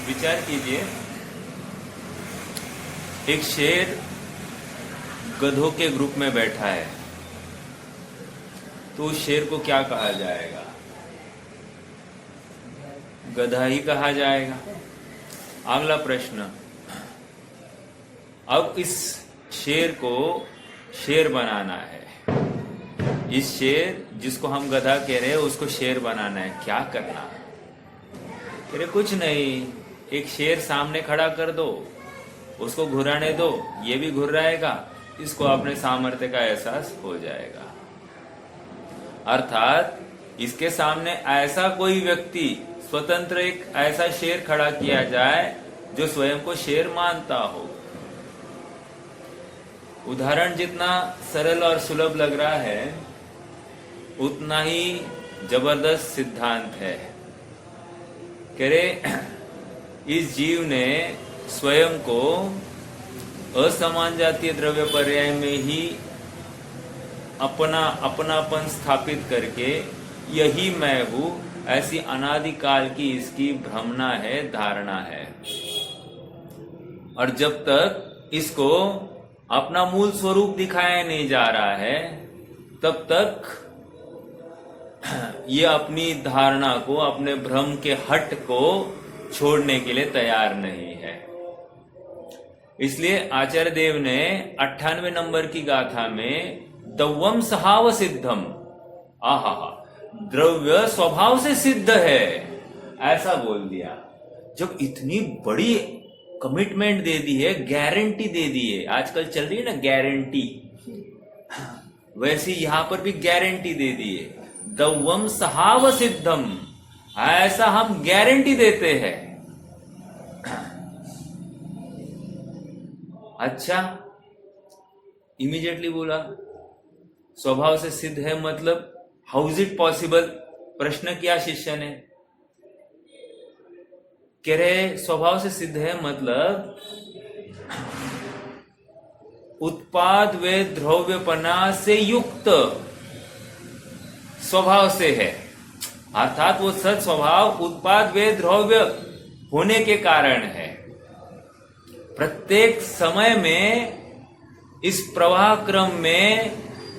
विचार कीजिए, एक शेर गधों के ग्रुप में बैठा है, तो उस शेर को क्या कहा जाएगा? गधा ही कहा जाएगा। अगला प्रश्न, अब इस शेर को शेर बनाना है। इस शेर जिसको हम गधा कह रहे हैं उसको शेर बनाना है, क्या करना है? कह रहे कुछ नहीं, एक शेर सामने खड़ा कर दो, उसको घुराने दो, ये भी घुराएगा, इसको अपने सामर्थ्य का एहसास हो जाएगा। अर्थात इसके सामने ऐसा कोई व्यक्ति स्वतंत्र एक ऐसा शेर खड़ा किया जाए जो स्वयं को शेर मानता हो। उदाहरण जितना सरल और सुलभ लग रहा है, उतना ही जबरदस्त सिद्धांत है। कह रहे इस जीव ने स्वयं को असमान जातीय द्रव्य पर्याय में ही अपनापन स्थापित करके यही मैं हूं, ऐसी अनादिकाल की इसकी भ्रमना है, धारणा है। और जब तक इसको अपना मूल स्वरूप दिखाया नहीं जा रहा है, तब तक ये अपनी धारणा को, अपने भ्रम के हट को छोड़ने के लिए तैयार नहीं है। इसलिए आचार्य देव ने 98 नंबर की गाथा में दव्वम सहाव सिद्धम, आहा, द्रव्य स्वभाव से सिद्ध है, ऐसा बोल दिया। जब इतनी बड़ी कमिटमेंट दे दी है, गारंटी दे दी है, आजकल चल रही है ना गारंटी, वैसे यहां पर भी गारंटी दे दी है। दव्वम सहाव सिद्धम, ऐसा हम गारंटी देते हैं। अच्छा, इमीडिएटली बोला स्वभाव से सिद्ध है, मतलब हाउ इज इट पॉसिबल? प्रश्न किया शिष्य ने। कह रहे स्वभाव से सिद्ध है मतलब उत्पाद व द्रव्यपना से युक्त स्वभाव से है। अर्थात वो सद स्वभाव उत्पाद व द्रव्य होने के कारण है। प्रत्येक समय में इस प्रवाह क्रम में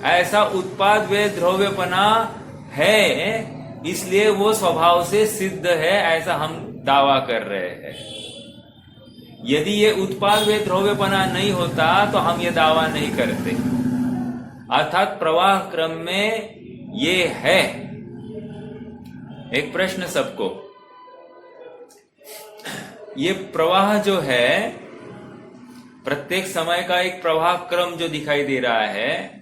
ऐसा उत्पाद व द्रव्यपना है, इसलिए वो स्वभाव से सिद्ध है, ऐसा हम दावा कर रहे हैं। यदि ये उत्पाद व द्रव्यपना नहीं होता तो हम ये दावा नहीं करते। अर्थात प्रवाह क्रम में ये है। एक प्रश्न सबको, ये प्रवाह जो है, प्रत्येक समय का एक प्रवाह क्रम जो दिखाई दे रहा है,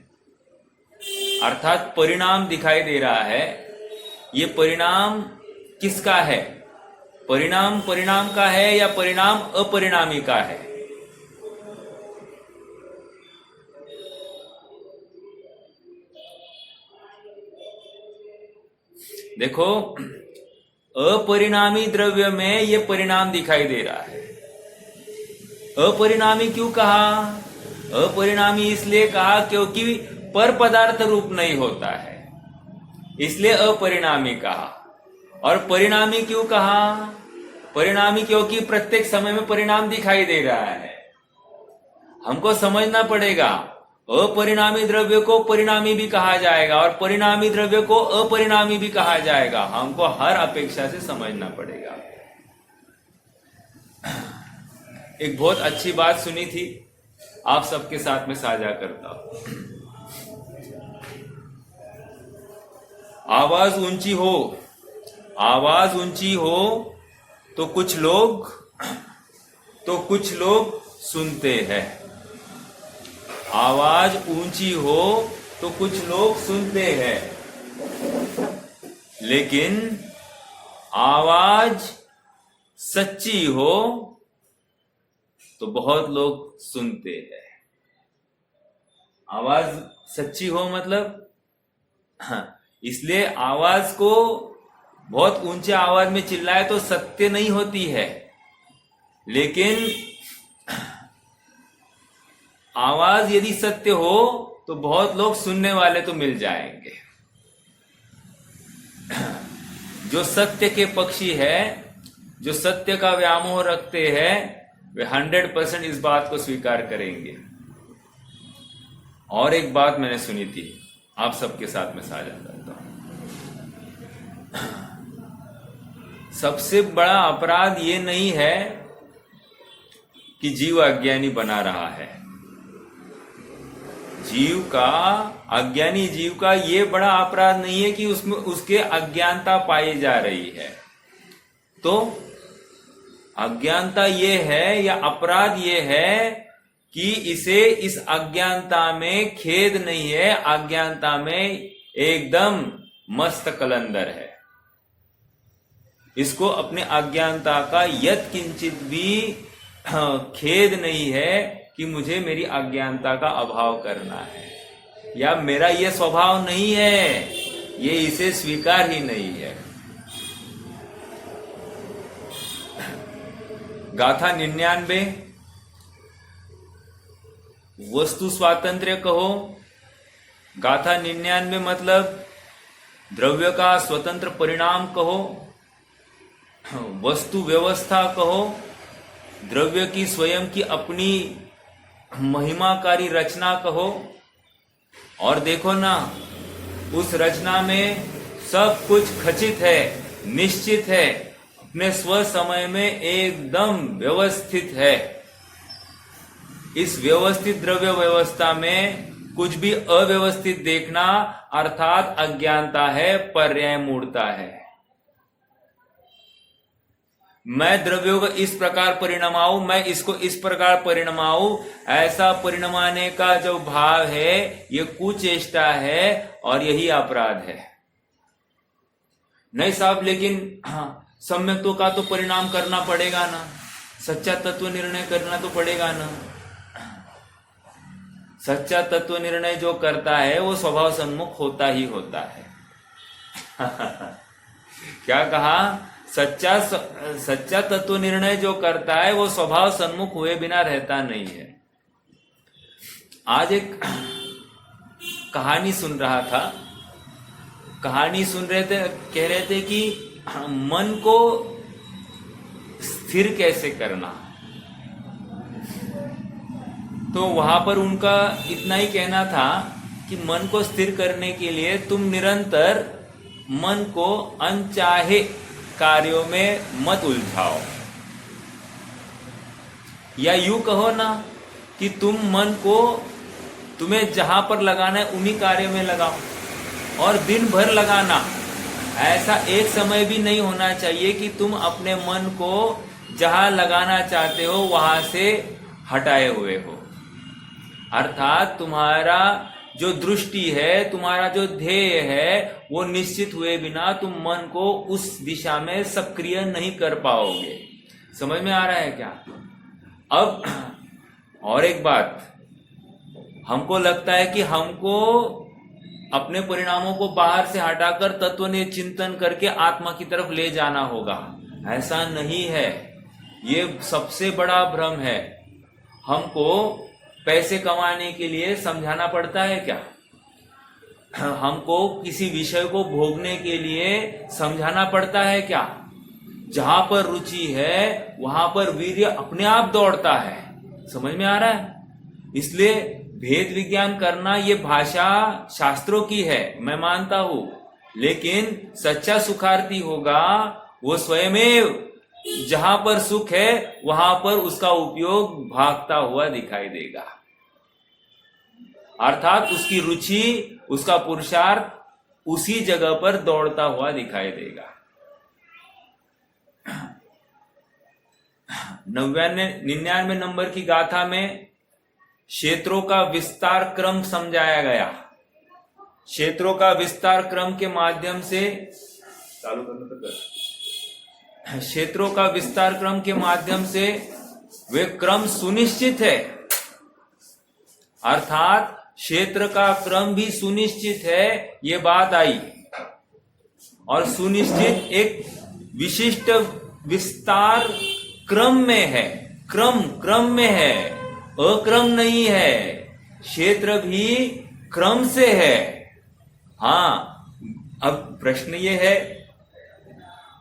अर्थात परिणाम दिखाई दे रहा है, ये परिणाम किसका है? परिणाम परिणाम का है या परिणाम अपरिणामी का है? देखो, अपरिणामी द्रव्य में ये परिणाम दिखाई दे रहा है। अपरिणामी क्यों कहा? अपरिणामी इसलिए कहा क्योंकि पर पदार्थ रूप नहीं होता है, इसलिए अपरिणामी कहा। और परिणामी क्यों कहा? परिणामी क्योंकि प्रत्येक समय में परिणाम दिखाई दे रहा है। हमको समझना पड़ेगा, अपरिणामी द्रव्य को परिणामी भी कहा जाएगा और परिणामी द्रव्य को अपरिणामी भी कहा जाएगा। हमको हर अपेक्षा से समझना पड़ेगा। एक बहुत अच्छी बात सुनी थी, आप सबके साथ में साझा करता हूं। आवाज ऊंची हो, आवाज ऊंची हो तो कुछ लोग सुनते हैं। आवाज ऊंची हो तो कुछ लोग सुनते हैं, लेकिन आवाज सच्ची हो तो बहुत लोग सुनते हैं। आवाज सच्ची हो मतलब, इसलिए आवाज को बहुत ऊंचे आवाज में चिल्लाए तो सत्य नहीं होती है, लेकिन आवाज यदि सत्य हो तो बहुत लोग सुनने वाले तो मिल जाएंगे। जो सत्य के पक्षी है जो सत्य का व्यामोह रखते हैं वे 100% इस बात को स्वीकार करेंगे। और एक बात मैंने सुनी थी, आप सबके साथ में साझा करता हूं। सबसे बड़ा अपराध ये नहीं है कि जीव अज्ञानी बना रहा है। अज्ञानी जीव का ये बड़ा अपराध नहीं है कि उसमें उसके अज्ञानता पाई जा रही है। तो अज्ञानता ये है या अपराध ये है कि इसे इस अज्ञानता में खेद नहीं है, अज्ञानता में एकदम मस्त कलंदर है। इसको अपने अज्ञानता का यत् किंचित भी खेद नहीं है कि मुझे मेरी अज्ञानता का अभाव करना है, या मेरा ये स्वभाव नहीं है, ये इसे स्वीकार ही नहीं है। गाथा 99 वस्तु स्वातंत्र्य कहो। गाथा 99 मतलब द्रव्य का स्वतंत्र परिणाम कहो, वस्तु व्यवस्था कहो, द्रव्य की स्वयं की अपनी महिमाकारी रचना कहो। और देखो ना, उस रचना में सब कुछ खचित है, निश्चित है, अपने स्व समय में एकदम व्यवस्थित है। इस व्यवस्थित द्रव्य व्यवस्था में कुछ भी अव्यवस्थित देखना अर्थात अज्ञानता है, पर्याय मूढ़ता है। मैं द्रव्यों को इस प्रकार परिणमाऊं, मैं इसको इस प्रकार परिणमाऊं, ऐसा परिणमाने का जो भाव है ये कुचेष्टा है और यही अपराध है। नहीं साहब, लेकिन सम्यक्तों का तो परिणाम करना पड़ेगा ना, सच्चा तत्व निर्णय करना तो पड़ेगा ना। सच्चा तत्व निर्णय जो करता है वो स्वभाव सम्मुख होता ही होता है। क्या कहा? सच्चा तत्व निर्णय जो करता है वो स्वभाव सम्मुख हुए बिना रहता नहीं है। आज एक कहानी सुन रहा था, कहानी सुन रहे थे, कह रहे थे कि मन को स्थिर कैसे करना। तो वहां पर उनका इतना ही कहना था कि मन को स्थिर करने के लिए तुम निरंतर मन को अनचाहे कार्यों में मत उलझाओ, या यूं कहो ना कि तुम मन को तुम्हें जहां पर लगाना है उन्हीं कार्यों में लगाओ और दिन भर लगाना। ऐसा एक समय भी नहीं होना चाहिए कि तुम अपने मन को जहां लगाना चाहते हो वहां से हटाए हुए हो। अर्थात तुम्हारा जो दृष्टि है, तुम्हारा जो ध्येय है, वो निश्चित हुए बिना तुम मन को उस दिशा में सक्रिय नहीं कर पाओगे। समझ में आ रहा है क्या? अब और एक बात, हमको लगता है कि हमको अपने परिणामों को बाहर से हटाकर तत्व ने चिंतन करके आत्मा की तरफ ले जाना होगा। ऐसा नहीं है, ये सबसे बड़ा भ्रम है। हमको पैसे कमाने के लिए समझाना पड़ता है क्या? हमको किसी विषय को भोगने के लिए समझाना पड़ता है क्या? जहां पर रुचि है वहां पर वीर्य अपने आप दौड़ता है। समझ में आ रहा है? इसलिए भेद विज्ञान करना ये भाषा शास्त्रों की है, मैं मानता हूं, लेकिन सच्चा सुखार्थी होगा वो स्वयमेव जहां पर सुख है वहां पर उसका उपयोग भागता हुआ दिखाई देगा। अर्थात उसकी रुचि, उसका पुरुषार्थ उसी जगह पर दौड़ता हुआ दिखाई देगा। 99 नंबर की गाथा में क्षेत्रों का विस्तार क्रम समझाया गया। क्षेत्रों का विस्तार क्रम के माध्यम से चालू करना तो कर। क्षेत्रों का विस्तार क्रम के माध्यम से वे क्रम सुनिश्चित है, अर्थात क्षेत्र का क्रम भी सुनिश्चित है, ये बात आई। और सुनिश्चित एक विशिष्ट विस्तार क्रम में है, क्रम में है, अक्रम नहीं है। क्षेत्र भी क्रम से है। हाँ, अब प्रश्न ये है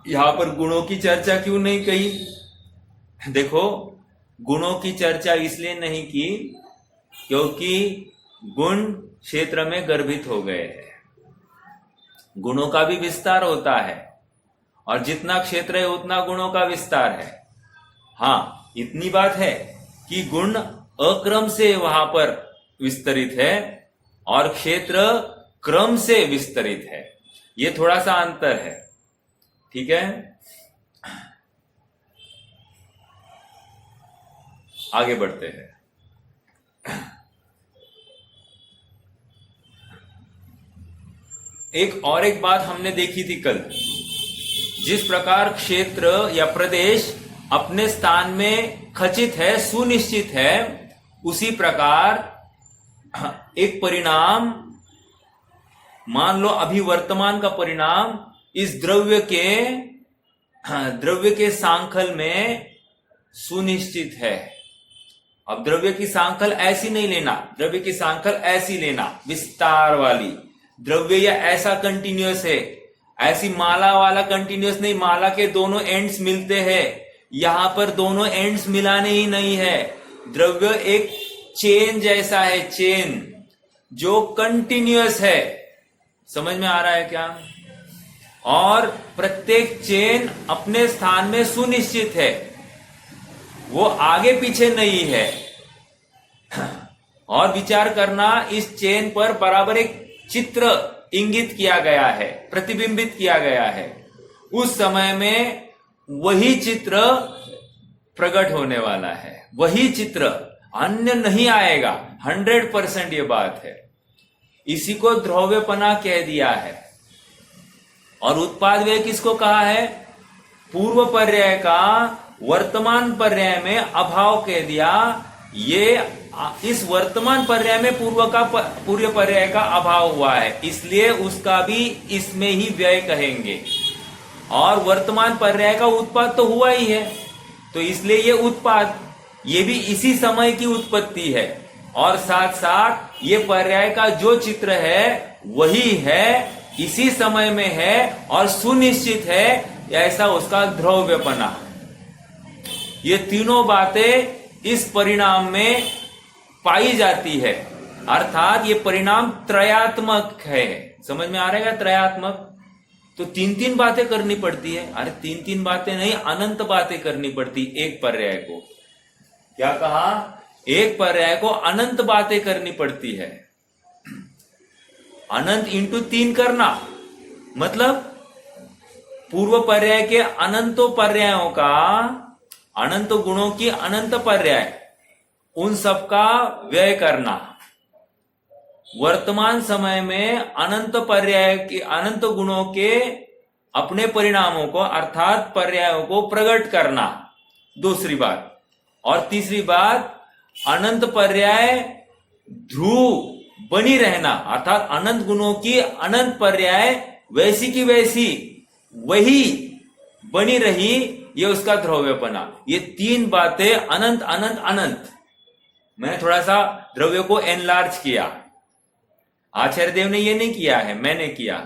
यहां पर गुणों की चर्चा क्यों नहीं कही? देखो, गुणों की चर्चा इसलिए नहीं की क्योंकि गुण क्षेत्र में गर्भित हो गए हैं। गुणों का भी विस्तार होता है और जितना क्षेत्र है उतना गुणों का विस्तार है। हाँ, इतनी बात है कि गुण अक्रम से वहां पर विस्तरित है और क्षेत्र क्रम से विस्तरित है। ये थोड़ा सा अंतर है, ठीक है। आगे बढ़ते हैं। एक बात हमने देखी थी कल, जिस प्रकार क्षेत्र या प्रदेश अपने स्थान में खचित है, सुनिश्चित है, उसी प्रकार एक परिणाम, मान लो अभी वर्तमान का परिणाम इस द्रव्य के सांखल में सुनिश्चित है। अब द्रव्य की सांखल ऐसी नहीं लेना, द्रव्य की सांखल ऐसी लेना, विस्तार वाली। द्रव्य या ऐसा कंटिन्यूअस है, ऐसी माला वाला कंटिन्यूअस नहीं, माला के दोनों एंड्स मिलते हैं। यहां पर दोनों एंड्स मिलाने ही नहीं है। द्रव्य एक चेन जैसा है, चेन जो कंटिन्यूअस है। समझ में आ रहा है क्या? और प्रत्येक चेन अपने स्थान में सुनिश्चित है, वो आगे पीछे नहीं है। और विचार करना, इस चेन पर बराबर एक चित्र इंगित किया गया है, प्रतिबिंबित किया गया है। उस समय में वही चित्र प्रकट होने वाला है, वही चित्र, अन्य नहीं आएगा। 100% ये बात है। इसी को ध्रुव्यपना कह दिया है। और उत्पाद व्यय किसको कहा है? पूर्व पर्याय का वर्तमान पर्याय में अभाव कह दिया। ये इस वर्तमान पर्याय में पूर्व पर्याय का अभाव हुआ है, इसलिए उसका भी इसमें ही व्यय कहेंगे। और वर्तमान पर्याय का उत्पाद तो हुआ ही है, तो इसलिए ये उत्पाद, ये भी इसी समय की उत्पत्ति है। और साथ साथ ये पर्याय का जो चित्र है वही है, इसी समय में है और सुनिश्चित है, ऐसा उसका ध्रुव्यपना। ये तीनों बातें इस परिणाम में पाई जाती है, अर्थात ये परिणाम त्रयात्मक है। समझ में आ रहा है? त्रयात्मक तो तीन बातें करनी पड़ती है। अरे तीन बातें नहीं, अनंत बातें करनी पड़ती एक पर्याय को। क्या कहा? एक पर्याय को अनंत बातें करनी पड़ती है। अनंत इंटू 3 करना मतलब पूर्व पर्याय के अनंतों पर्यायों का, अनंत गुणों की अनंत पर्याय, उन सबका व्यय करना। वर्तमान समय में अनंत पर्याय के, अनंत गुणों के अपने परिणामों को अर्थात पर्यायों को प्रकट करना, दूसरी बात। और तीसरी बात, अनंत पर्याय ध्रुव बनी रहना, अर्थात अनंत गुणों की अनंत पर्याय वैसी की वैसी वही बनी रही, ये उसका ध्रुव्यपना। ये तीन बातें अनंत अनंत अनंत। मैंने थोड़ा सा द्रव्य को एनलार्ज किया, आचार्य देव ने ये नहीं किया है, मैंने किया।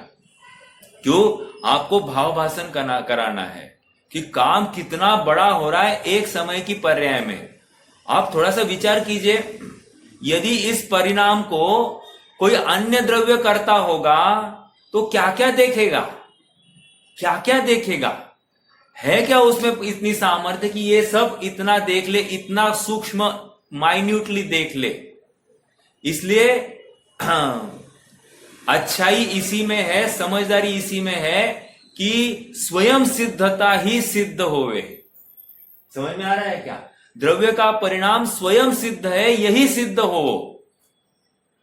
क्यों? आपको भाव भाषण कराना है कि काम कितना बड़ा हो रहा है एक समय की पर्याय में। आप थोड़ा सा विचार कीजिए, यदि इस परिणाम को कोई अन्य द्रव्य करता होगा तो क्या क्या देखेगा, क्या क्या देखेगा? है क्या उसमें इतनी सामर्थ्य कि ये सब इतना देख ले, इतना सूक्ष्म माइन्यूटली देख ले? इसलिए अच्छाई इसी में है, समझदारी इसी में है कि स्वयं सिद्धता ही सिद्ध होवे। समझ में आ रहा है क्या? द्रव्य का परिणाम स्वयं सिद्ध है, यही सिद्ध हो।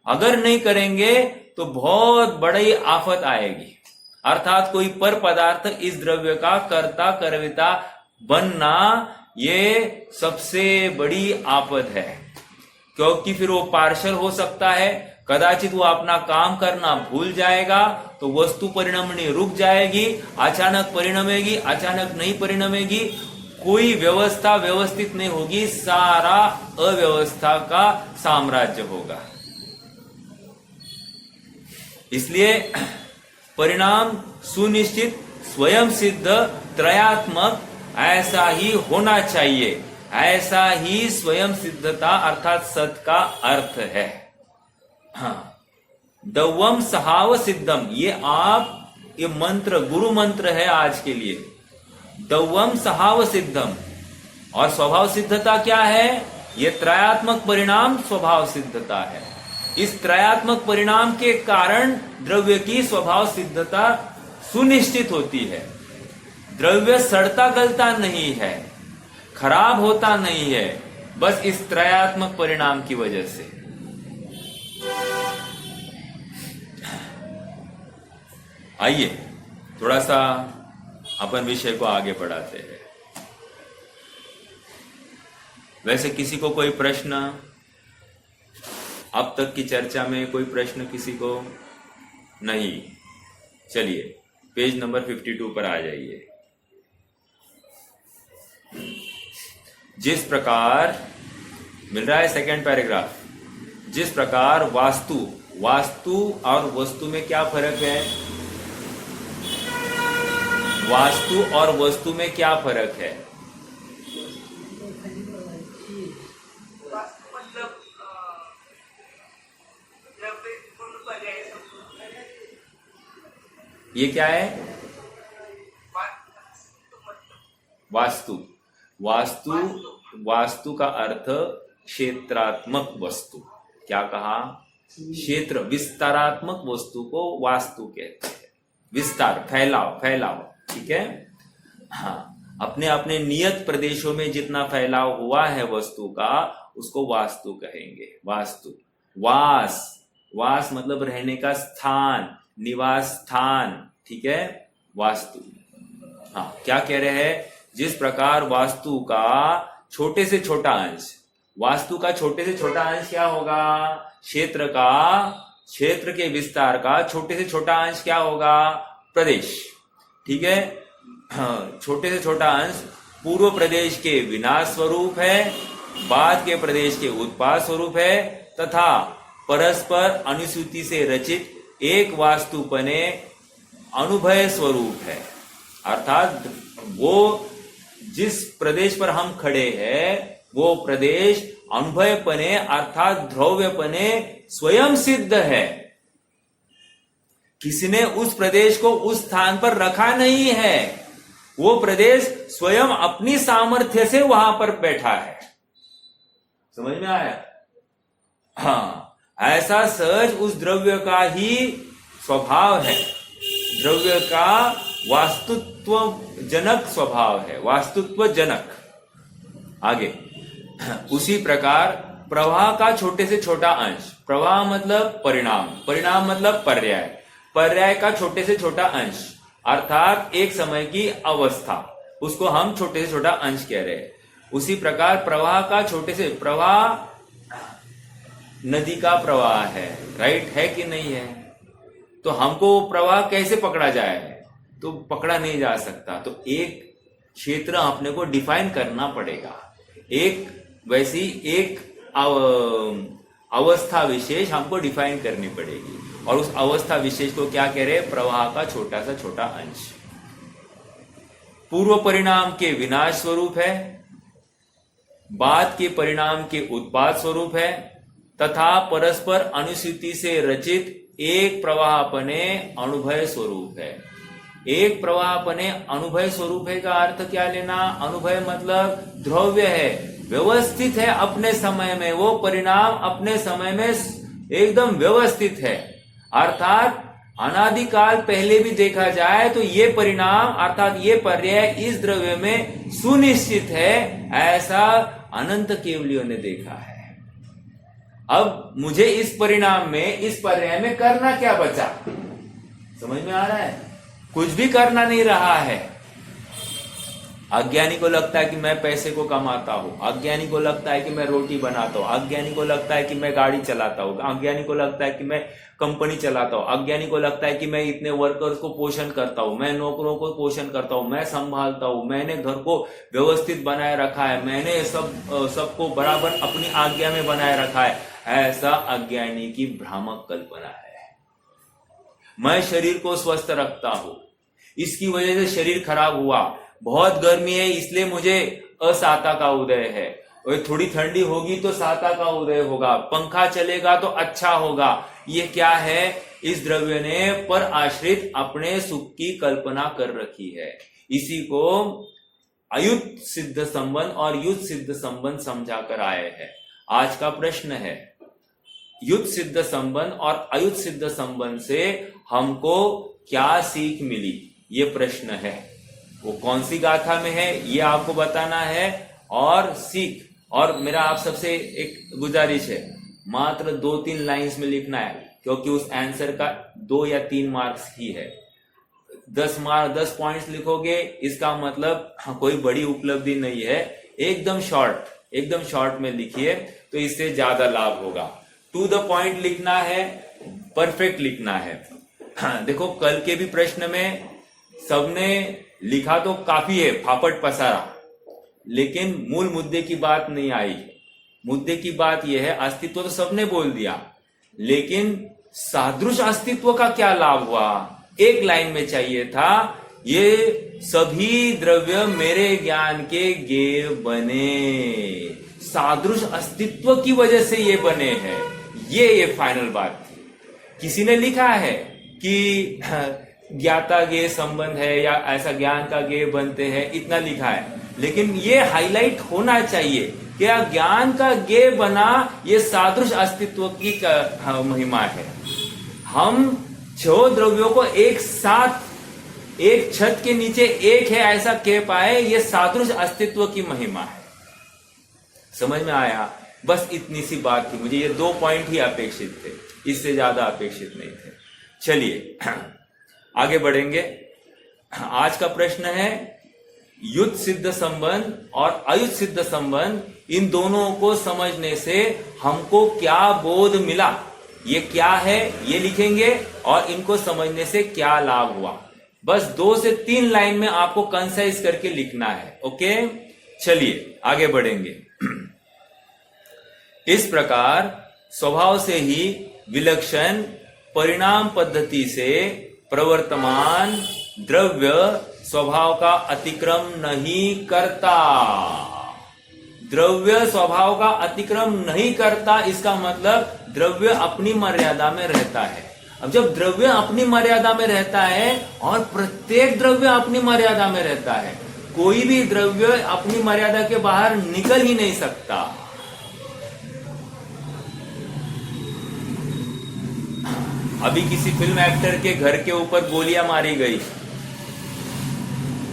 अगर नहीं करेंगे तो बहुत बड़ी आफत आएगी। अर्थात कोई पर पदार्थ इस द्रव्य का कर्ता कर्विता बनना, ये सबसे बड़ी आफत है। क्योंकि फिर वो पार्शल हो सकता है, कदाचित वो अपना काम करना भूल जाएगा, तो वस्तु परिणमनी रुक जाएगी, अचानक परिणमेगी, अचानक नहीं परिणमेगी, कोई व्यवस्था व्यवस्थित नहीं होगी, सारा अव्यवस्था का साम्राज्य होगा। इसलिए परिणाम सुनिश्चित, स्वयं सिद्ध, त्रयात्मक ऐसा ही होना चाहिए, ऐसा ही स्वयं सिद्धता अर्थात सत का अर्थ है। हाँ, दवम सहाव सिद्धम, ये मंत्र गुरु मंत्र है आज के लिए। दवम सहाव सिद्धम, और स्वभाव सिद्धता क्या है? ये त्रयात्मक परिणाम स्वभाव सिद्धता है। इस त्रयात्मक परिणाम के कारण द्रव्य की स्वभाव सिद्धता सुनिश्चित होती है। द्रव्य सड़ता गलता नहीं है, खराब होता नहीं है, बस इस त्रयात्मक परिणाम की वजह से। आइए थोड़ा सा अपन विषय को आगे बढ़ाते हैं। वैसे किसी को कोई प्रश्न, अब तक की चर्चा में कोई प्रश्न किसी को नहीं? चलिए पेज नंबर 52 पर आ जाइए। जिस प्रकार मिल रहा है सेकंड पैराग्राफ, जिस प्रकार वास्तु और वस्तु में क्या फर्क है? वास्तु और वस्तु में क्या फर्क है? ये क्या है? वास्तु का अर्थ क्षेत्रात्मक वस्तु। क्या कहा? क्षेत्र, विस्तारात्मक वस्तु को वास्तु कहते हैं। विस्तार, फैलाव, ठीक है। हाँ, अपने अपने नियत प्रदेशों में जितना फैलाव हुआ है वस्तु का, उसको वास्तु कहेंगे। वास मतलब रहने का स्थान, निवास स्थान, ठीक है, वास्तु। हाँ, क्या कह रहे हैं? जिस प्रकार वास्तु का छोटे से छोटा अंश, वास्तु का छोटे से छोटा अंश क्या होगा? क्षेत्र के विस्तार का छोटे से छोटा अंश क्या होगा? प्रदेश, ठीक है। हाँ, छोटे से छोटा अंश पूर्व प्रदेश के विनाश स्वरूप है, बाद के प्रदेश के उत्पाद स्वरूप है, तथा परस्पर अनुसूति से रचित एक वास्तुपने अनुभय स्वरूप है। अर्थात वो जिस प्रदेश पर हम खड़े हैं वो प्रदेश अनुभवपने अर्थात द्रव्यपने स्वयं सिद्ध है। किसी ने उस प्रदेश को उस स्थान पर रखा नहीं है, वो प्रदेश स्वयं अपनी सामर्थ्य से वहां पर बैठा है। समझ में आया? हाँ, ऐसा सहज उस द्रव्य का ही स्वभाव है। द्रव्य का वास्तुत्व जनक स्वभाव है, वास्तुत्व जनक। आगे, उसी प्रकार प्रवाह का छोटे से छोटा अंश, प्रवाह मतलब परिणाम मतलब पर्याय का छोटे से छोटा अंश अर्थात एक समय की अवस्था, उसको हम छोटे से छोटा अंश कह रहे हैं। उसी प्रकार प्रवाह का छोटे से, प्रवाह नदी का प्रवाह है, राइट है कि नहीं है? तो हमको प्रवाह कैसे पकड़ा जाए? तो पकड़ा नहीं जा सकता, तो एक क्षेत्र अपने को डिफाइन करना पड़ेगा। वैसी एक अवस्था विशेष हमको डिफाइन करनी पड़ेगी, और उस अवस्था विशेष को क्या कह रहे हैं? प्रवाह का छोटा सा छोटा अंश। पूर्व परिणाम के विनाश स्वरूप है, बाद के परिणाम के उत्पाद स्वरूप है, तथा परस्पर अनुसूति से रचित एक प्रवाहपने अनुभव स्वरूप है। एक प्रवाहपने अनुभव स्वरूप है का अर्थ क्या लेना? अनुभव मतलब द्रव्य है, व्यवस्थित है अपने समय में, वो परिणाम अपने समय में एकदम व्यवस्थित है। अर्थात अनादिकाल पहले भी देखा जाए तो ये परिणाम अर्थात ये पर्याय इस द्रव्य में सुनिश्चित है, ऐसा अनंत केवलियों ने देखा है। अब मुझे इस परिणाम में, इस पर्याय में करना क्या बचा? समझ में आ रहा है? कुछ भी करना नहीं रहा है। अज्ञानी को लगता है कि मैं पैसे को कमाता हूं, अज्ञानी को लगता है कि मैं रोटी बनाता हूं, अज्ञानी को लगता है कि मैं गाड़ी चलाता हूं, अज्ञानी को लगता है कि मैं कंपनी चलाता हूं, अज्ञानी को लगता है कि मैं इतने वर्कर्स को पोषण करता हूं, मैं नौकरों को पोषण करता हूं, मैं संभालता हूं, मैंने घर को व्यवस्थित बनाए रखा है, मैंने सबको बराबर अपनी आज्ञा में बनाए रखा है। ऐसा अज्ञानी की भ्रामक कल्पना है। मैं शरीर को स्वस्थ रखता हूं, इसकी वजह से शरीर खराब हुआ, बहुत गर्मी है इसलिए मुझे असाता का उदय है, और थोड़ी ठंडी होगी तो साता का उदय होगा, पंखा चलेगा तो अच्छा होगा। ये क्या है? इस द्रव्य ने पर आश्रित अपने सुख की कल्पना कर रखी है। इसी को अयुत सिद्ध संबंध और युत सिद्ध संबंध समझा कर आए हैं। आज का प्रश्न है, युत सिद्ध संबंध और अयुत सिद्ध संबंध से हमको क्या सीख मिली? ये प्रश्न है। वो कौन सी गाथा में है ये आपको बताना है, और सीख, और मेरा आप सबसे एक गुजारिश है, मात्र 2-3 लाइंस में लिखना है, क्योंकि उस आंसर का 2 या 3 मार्क्स ही है। 10 पॉइंट्स लिखोगे इसका मतलब कोई बड़ी उपलब्धि नहीं है। एकदम शॉर्ट में लिखिए तो इससे ज्यादा लाभ होगा। टू द पॉइंट लिखना है, परफेक्ट लिखना है। देखो कल के भी प्रश्न में सबने लिखा तो काफी है, फापट पसारा, लेकिन मूल मुद्दे की बात नहीं आई। मुद्दे की बात यह है, अस्तित्व तो सबने बोल दिया, लेकिन सादृश अस्तित्व का क्या लाभ हुआ? एक लाइन में चाहिए था, ये सभी द्रव्य मेरे ज्ञान के गेय बने, सादृश अस्तित्व की वजह से ये बने हैं। ये फाइनल बात थी। किसी ने लिखा है कि ज्ञाता गेय संबंध है या ऐसा ज्ञान का गेय बनते हैं, इतना लिखा है, लेकिन ये हाईलाइट होना चाहिए कि ज्ञान का गेय बना ये सादृश अस्तित्व की महिमा है। हम 6 द्रव्यों को एक साथ एक छत के नीचे एक है ऐसा कह पाए, ये सादृश अस्तित्व की महिमा है। समझ में आया? बस इतनी सी बात थी। मुझे ये 2 पॉइंट ही अपेक्षित थे, इससे ज्यादा अपेक्षित नहीं थे। चलिए आगे बढ़ेंगे। आज का प्रश्न है, युत सिद्ध संबंध और अयुत सिद्ध संबंध, इन दोनों को समझने से हमको क्या बोध मिला? ये क्या है ये लिखेंगे, और इनको समझने से क्या लाभ हुआ। बस 2 से 3 लाइन में आपको कंसाइज करके लिखना है। ओके, चलिए आगे बढ़ेंगे। इस प्रकार स्वभाव से ही विलक्षण परिणाम पद्धति से प्रवर्तमान द्रव्य स्वभाव का अतिक्रम नहीं करता। द्रव्य स्वभाव का अतिक्रम नहीं करता, इसका मतलब द्रव्य अपनी मर्यादा में रहता है। अब जब द्रव्य अपनी मर्यादा में रहता है और प्रत्येक द्रव्य अपनी मर्यादा में रहता है, कोई भी द्रव्य अपनी मर्यादा के बाहर निकल ही नहीं सकता। अभी किसी फिल्म एक्टर के घर के ऊपर गोलियां मारी गई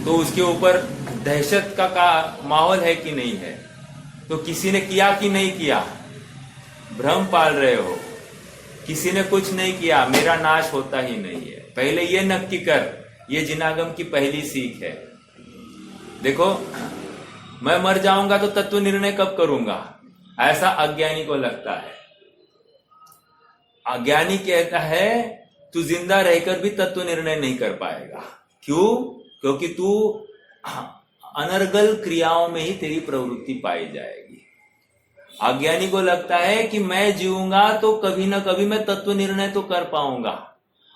तो उसके ऊपर दहशत का माहौल है कि नहीं है? तो किसी ने किया कि नहीं किया? भ्रम पाल रहे हो। किसी ने कुछ नहीं किया, मेरा नाश होता ही नहीं है। पहले ये नक्की कर, ये जिनागम की पहली सीख है। देखो, मैं मर जाऊंगा तो तत्व निर्णय कब करूंगा, ऐसा अज्ञानी को लगता है। अज्ञानी कहता है तू जिंदा रहकर भी तत्व निर्णय नहीं कर पाएगा। क्यों? क्योंकि तू अनर्गल क्रियाओं में ही तेरी प्रवृत्ति पाई जाएगी। अज्ञानी को लगता है कि मैं जीऊंगा तो कभी ना कभी मैं तत्व निर्णय तो कर पाऊंगा,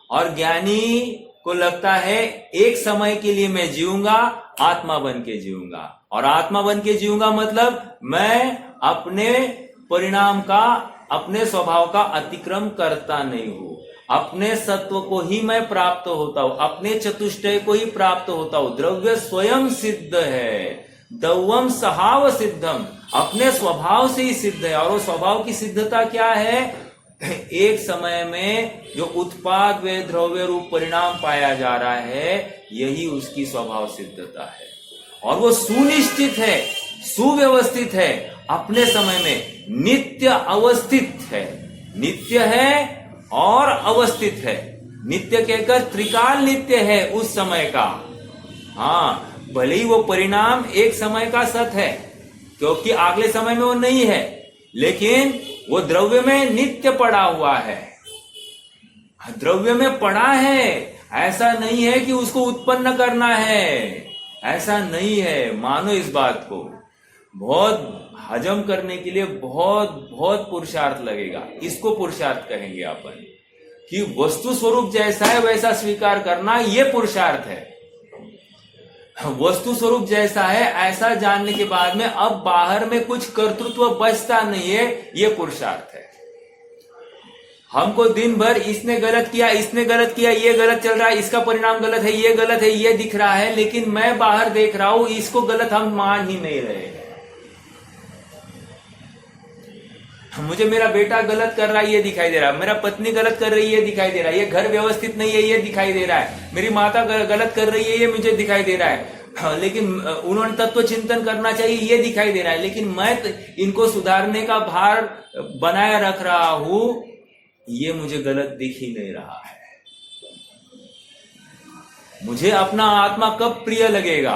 और ज्ञानी को लगता है एक समय के लिए मैं जीऊंगा, आत्मा बन के जीऊंगा। और आत्मा बन के जीऊंगा मतलब मैं अपने परिणाम का, अपने स्वभाव का अतिक्रम करता नहीं हूं, अपने सत्व को ही मैं प्राप्त होता हूं, अपने चतुष्टय को ही प्राप्त होता हूं। द्रव्य स्वयं सिद्ध है, दवम सहाव सिद्धम, अपने स्वभाव से ही सिद्ध है। और वो स्वभाव की सिद्धता क्या है? एक समय में जो उत्पाद व द्रव्य रूप परिणाम पाया जा रहा है, यही उसकी स्वभाव सिद्धता है। और वो सुनिश्चित है, सुव्यवस्थित है, अपने समय में नित्य अवस्थित है। नित्य है और अवस्थित है। नित्य कहकर त्रिकाल नित्य है उस समय का। हाँ, भले ही वो परिणाम एक समय का सत है, क्योंकि अगले समय में वो नहीं है, लेकिन वो द्रव्य में नित्य पड़ा हुआ है। द्रव्य में पड़ा है, ऐसा नहीं है कि उसको उत्पन्न करना है, ऐसा नहीं है। मानो इस बात को, बहुत हजम करने के लिए बहुत पुरुषार्थ लगेगा। इसको पुरुषार्थ कहेंगे अपन, कि वस्तु स्वरूप जैसा है वैसा स्वीकार करना, ये पुरुषार्थ है। वस्तु स्वरूप जैसा है ऐसा जानने के बाद में अब बाहर में कुछ कर्तृत्व बचता नहीं है, ये पुरुषार्थ है। हमको दिन भर इसने गलत किया, ये गलत चल रहा है, इसका परिणाम गलत है, ये दिख रहा है, लेकिन मैं बाहर देख रहा हूं इसको गलत हम मान ही नहीं रहे हैं। मुझे मेरा बेटा गलत कर रहा है ये दिखाई दे रहा है, मेरा पत्नी गलत कर रही है ये दिखाई दे रहा है, ये घर व्यवस्थित नहीं है ये दिखाई दे रहा है, मेरी माता गलत कर रही है ये मुझे दिखाई दे रहा है, लेकिन उन्होंने तत्व चिंतन करना चाहिए ये दिखाई दे रहा है, लेकिन मैं इनको सुधारने का भार बनाए रख रहा हूं, ये मुझे गलत दिख ही नहीं रहा है। मुझे अपना आत्मा कब प्रिय लगेगा?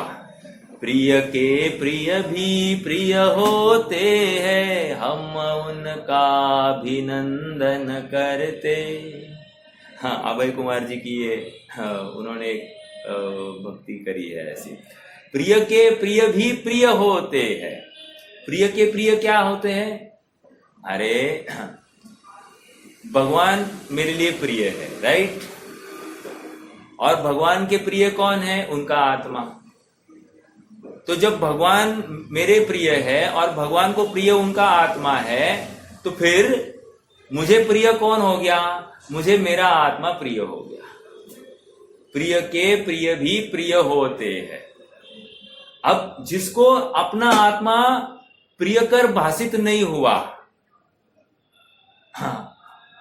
प्रिय के प्रिय भी प्रिय होते हैं, हम उनका अभिनंदन करते। हाँ, अभय कुमार जी की ये उन्होंने एक भक्ति करी है ऐसी। प्रिय के प्रिय भी प्रिय होते हैं। प्रिय के प्रिय क्या होते हैं? अरे भगवान मेरे लिए प्रिय है, राइट? और भगवान के प्रिय कौन है? उनका आत्मा। तो जब भगवान मेरे प्रिय है और भगवान को प्रिय उनका आत्मा है, तो फिर मुझे प्रिय कौन हो गया? मुझे मेरा आत्मा प्रिय हो गया। प्रिय के प्रिय भी प्रिय होते हैं। अब जिसको अपना आत्मा प्रियकर भाषित नहीं हुआ, हाँ,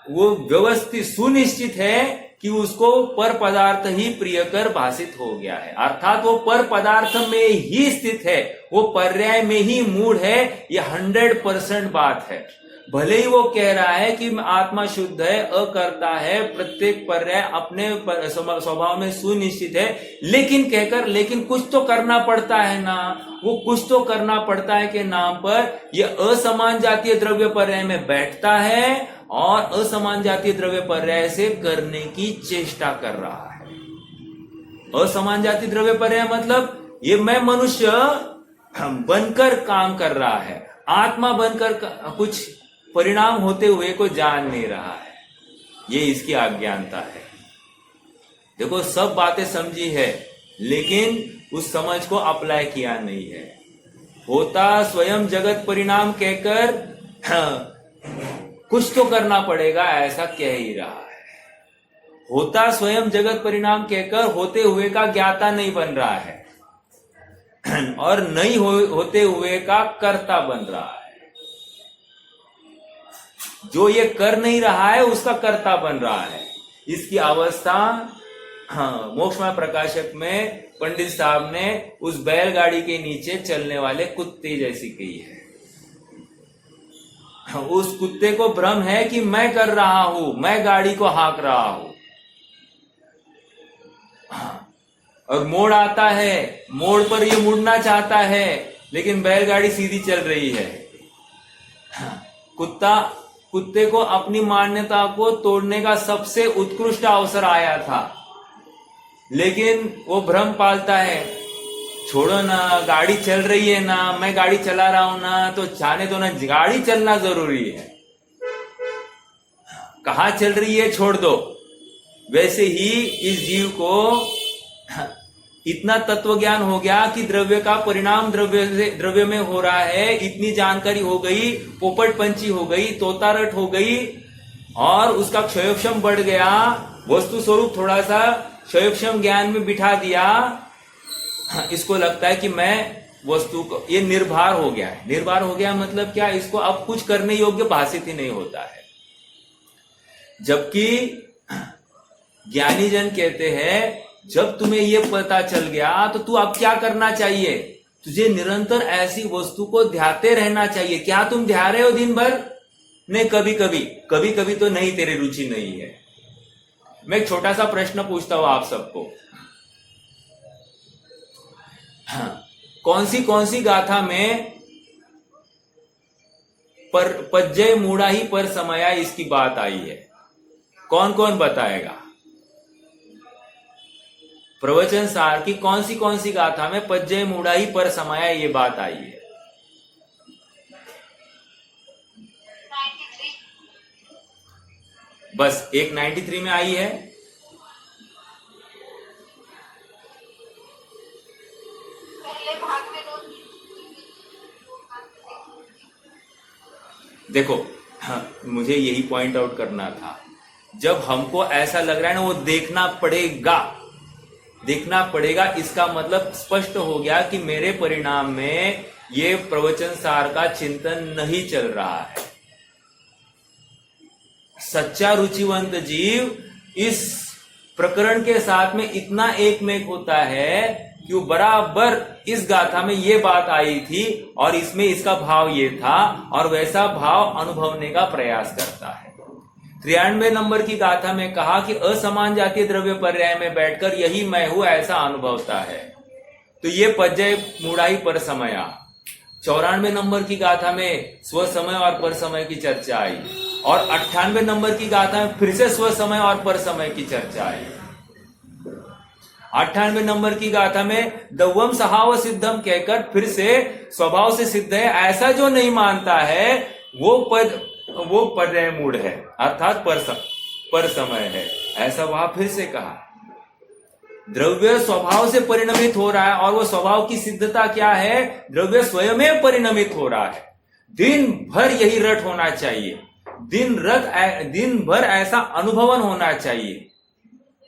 वो व्यवस्थित सुनिश्चित है कि उसको पर पदार्थ ही प्रियकर भाषित हो गया है, अर्थात वो पर पदार्थ में ही स्थित है, वो पर्याय में ही मूढ़ है। ये 100% बात है। भले ही वो कह रहा है कि आत्मा शुद्ध है, अकर्ता है, प्रत्येक पर्याय अपने स्वभाव में सुनिश्चित है, लेकिन कुछ तो करना पड़ता है ना। वो कुछ तो करना पड़ता है के नाम पर ये असमान जातीय द्रव्य पर्याय में बैठता है और असमान जातीय द्रव्य पर्याय से करने की चेष्टा कर रहा है। असमान जातीय द्रव्य पर्याय मतलब ये मैं मनुष्य बनकर काम कर रहा है, आत्मा बनकर कुछ परिणाम होते हुए को जान नहीं रहा है। ये इसकी अज्ञानता है। देखो, सब बातें समझी है, लेकिन उस समझ को अप्लाई किया नहीं है। होता स्वयं जगत परिणाम कहकर कुछ तो करना पड़ेगा ऐसा कह ही रहा है। होता स्वयं जगत परिणाम कहकर होते हुए का ज्ञाता नहीं बन रहा है और नहीं होते हुए का कर्ता बन रहा है। जो ये कर नहीं रहा है उसका कर्ता बन रहा है। इसकी अवस्था मोक्षमय प्रकाशक में पंडित साहब ने उस बैलगाड़ी के नीचे चलने वाले कुत्ते जैसी कही है। उस कुत्ते को भ्रम है कि मैं कर रहा हूं, मैं गाड़ी को हाँक रहा हूं, और मोड़ आता है, मोड़ पर ये मुड़ना चाहता है, लेकिन बैलगाड़ी सीधी चल रही है। कुत्ते को अपनी मान्यता को तोड़ने का सबसे उत्कृष्ट अवसर आया था, लेकिन वो भ्रम पालता है, छोड़ो ना, गाड़ी चल रही है ना, मैं गाड़ी चला रहा हूं ना, तो जाने दो ना, गाड़ी चलना जरूरी है, कहां चल रही है छोड़ दो। वैसे ही इस जीव को इतना तत्व ज्ञान हो गया कि द्रव्य का परिणाम द्रव्य में हो रहा है, इतनी जानकारी हो गई, पोपट पंछी हो गई, तोतारट हो गई, और उसका क्षयोक्षम बढ़ गया, वस्तु स्वरूप थोड़ा सा क्षयोक्षम ज्ञान में बिठा दिया। इसको लगता है कि मैं वस्तु को, ये निर्भर हो गया है। निर्भर हो गया मतलब क्या? इसको अब कुछ करने योग्य भाषित ही नहीं होता है। जबकि ज्ञानी जन कहते हैं, जब तुम्हें यह पता चल गया तो तू अब क्या करना चाहिए? तुझे निरंतर ऐसी वस्तु को ध्याते रहना चाहिए। क्या तुम ध्या रहे हो दिन भर? नहीं, कभी कभी तो नहीं, तेरी रुचि नहीं है। मैं एक छोटा सा प्रश्न पूछता हूं आप सबको। कौन सी गाथा में पर पज्जय मूढ़ा ही पर समाया इसकी बात आई है? कौन कौन बताएगा? प्रवचन सार की कौन सी गाथा में पज्जय मूढ़ा ही पर समाया ये बात आई है? 93। बस एक 93 में आई है। देखो, मुझे यही पॉइंट आउट करना था। जब हमको ऐसा लग रहा है ना, वो देखना पड़ेगा, इसका मतलब स्पष्ट हो गया कि मेरे परिणाम में ये प्रवचन सार का चिंतन नहीं चल रहा है। सच्चा रुचिवंत जीव इस प्रकरण के साथ में इतना एकमेक होता है कि वो बराबर इस गाथा में ये बात आई थी और इसमें इसका भाव ये था और वैसा भाव अनुभवने का प्रयास करता है। 93 नंबर की गाथा में कहा कि असमान जातीय द्रव्य पर्याय में बैठकर यही मैं हूं ऐसा अनुभवता है, तो ये पज्जय मूढ़ाई पर समया। 94 नंबर की गाथा में स्व समय और पर समय की चर्चा आई और 98 नंबर की गाथा में फिर से स्व समय और पर समय की चर्चा आई। 98 नंबर की गाथा में दवम सहाव सिद्धम कहकर फिर से स्वभाव से सिद्ध है ऐसा जो नहीं मानता है वो पर्याय मूढ़ है, अर्थात पर समय है, ऐसा वहां फिर से कहा। द्रव्य स्वभाव से परिणमित हो रहा है और वो स्वभाव की सिद्धता क्या है? द्रव्य स्वयं परिणमित हो रहा है। दिन भर यही रट होना चाहिए, दिन भर ऐसा अनुभवन होना चाहिए।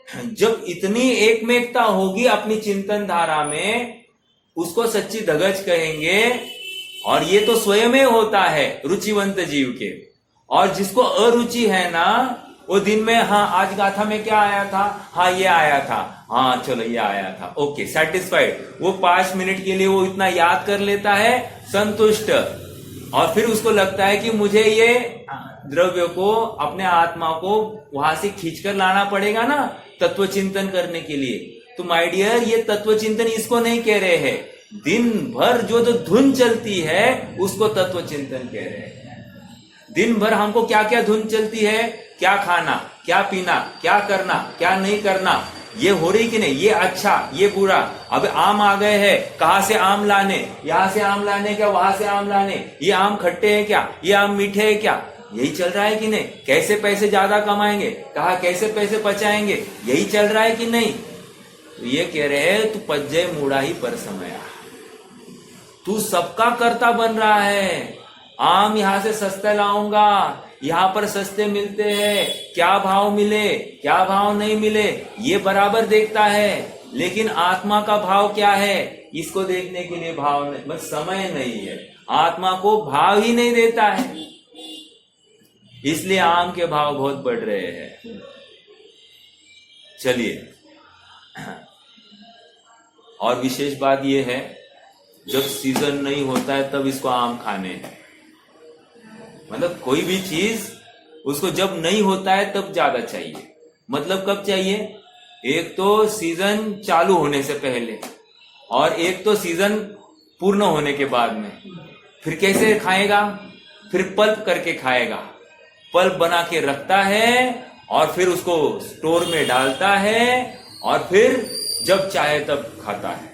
जब इतनी एकमेकता होगी अपनी चिंतन धारा में, उसको सच्ची धगज कहेंगे। और ये तो स्वयं होता है रुचिवंत जीव के। और जिसको अरुचि है ना, वो दिन में हाँ आज गाथा में क्या आया था, हाँ ये आया था, हाँ चलो ये आया था, ओके सेटिस्फाइड। वो 5 मिनट के लिए वो इतना याद कर लेता है, संतुष्ट। और फिर उसको लगता है कि मुझे ये द्रव्य को, अपने आत्मा को वहां से खींचकर लाना पड़ेगा ना तत्व चिंतन करने के लिए। तो माय डियर, ये तत्व चिंतन इसको नहीं कह रहे हैं, दिन भर जो धुन चलती है उसको तत्व चिंतन कह रहे हैं। दिन भर हमको क्या क्या धुन चलती है, क्या खाना, क्या पीना, क्या करना, क्या नहीं करना, ये हो रही कि नहीं, ये अच्छा, ये बुरा। अब आम आ गए हैं, कहां से आम लाने, यहां से आम लाने क्या, वहां से आम लाने, ये आम खट्टे हैं क्या, ये आम मीठे हैं क्या, यही चल रहा है कि नहीं। कैसे पैसे ज्यादा कमाएंगे, कहा कैसे पैसे बचाएंगे, यही चल रहा है कि नहीं। तो ये कह रहे हैं तू पज्जय मूढ़ा ही पर समया, तू सबका कर्ता बन रहा है। आम यहां से सस्ता लाऊंगा, यहां पर सस्ते मिलते हैं, क्या भाव मिले क्या भाव नहीं मिले ये बराबर देखता है, लेकिन आत्मा का भाव क्या है इसको देखने के लिए भाव नहीं, बस समय नहीं है, आत्मा को भाव ही नहीं देता है। इसलिए आम के भाव बहुत बढ़ रहे हैं। चलिए, और विशेष बात यह है, जब सीजन नहीं होता है तब इसको आम खाने हैं। मतलब कोई भी चीज उसको जब नहीं होता है तब ज्यादा चाहिए। मतलब कब चाहिए? एक तो सीजन चालू होने से पहले और एक तो सीजन पूर्ण होने के बाद में। फिर कैसे खाएगा? फिर पल्प करके खाएगा, पल्प बना के रखता है और फिर उसको स्टोर में डालता है और फिर जब चाहे तब खाता है।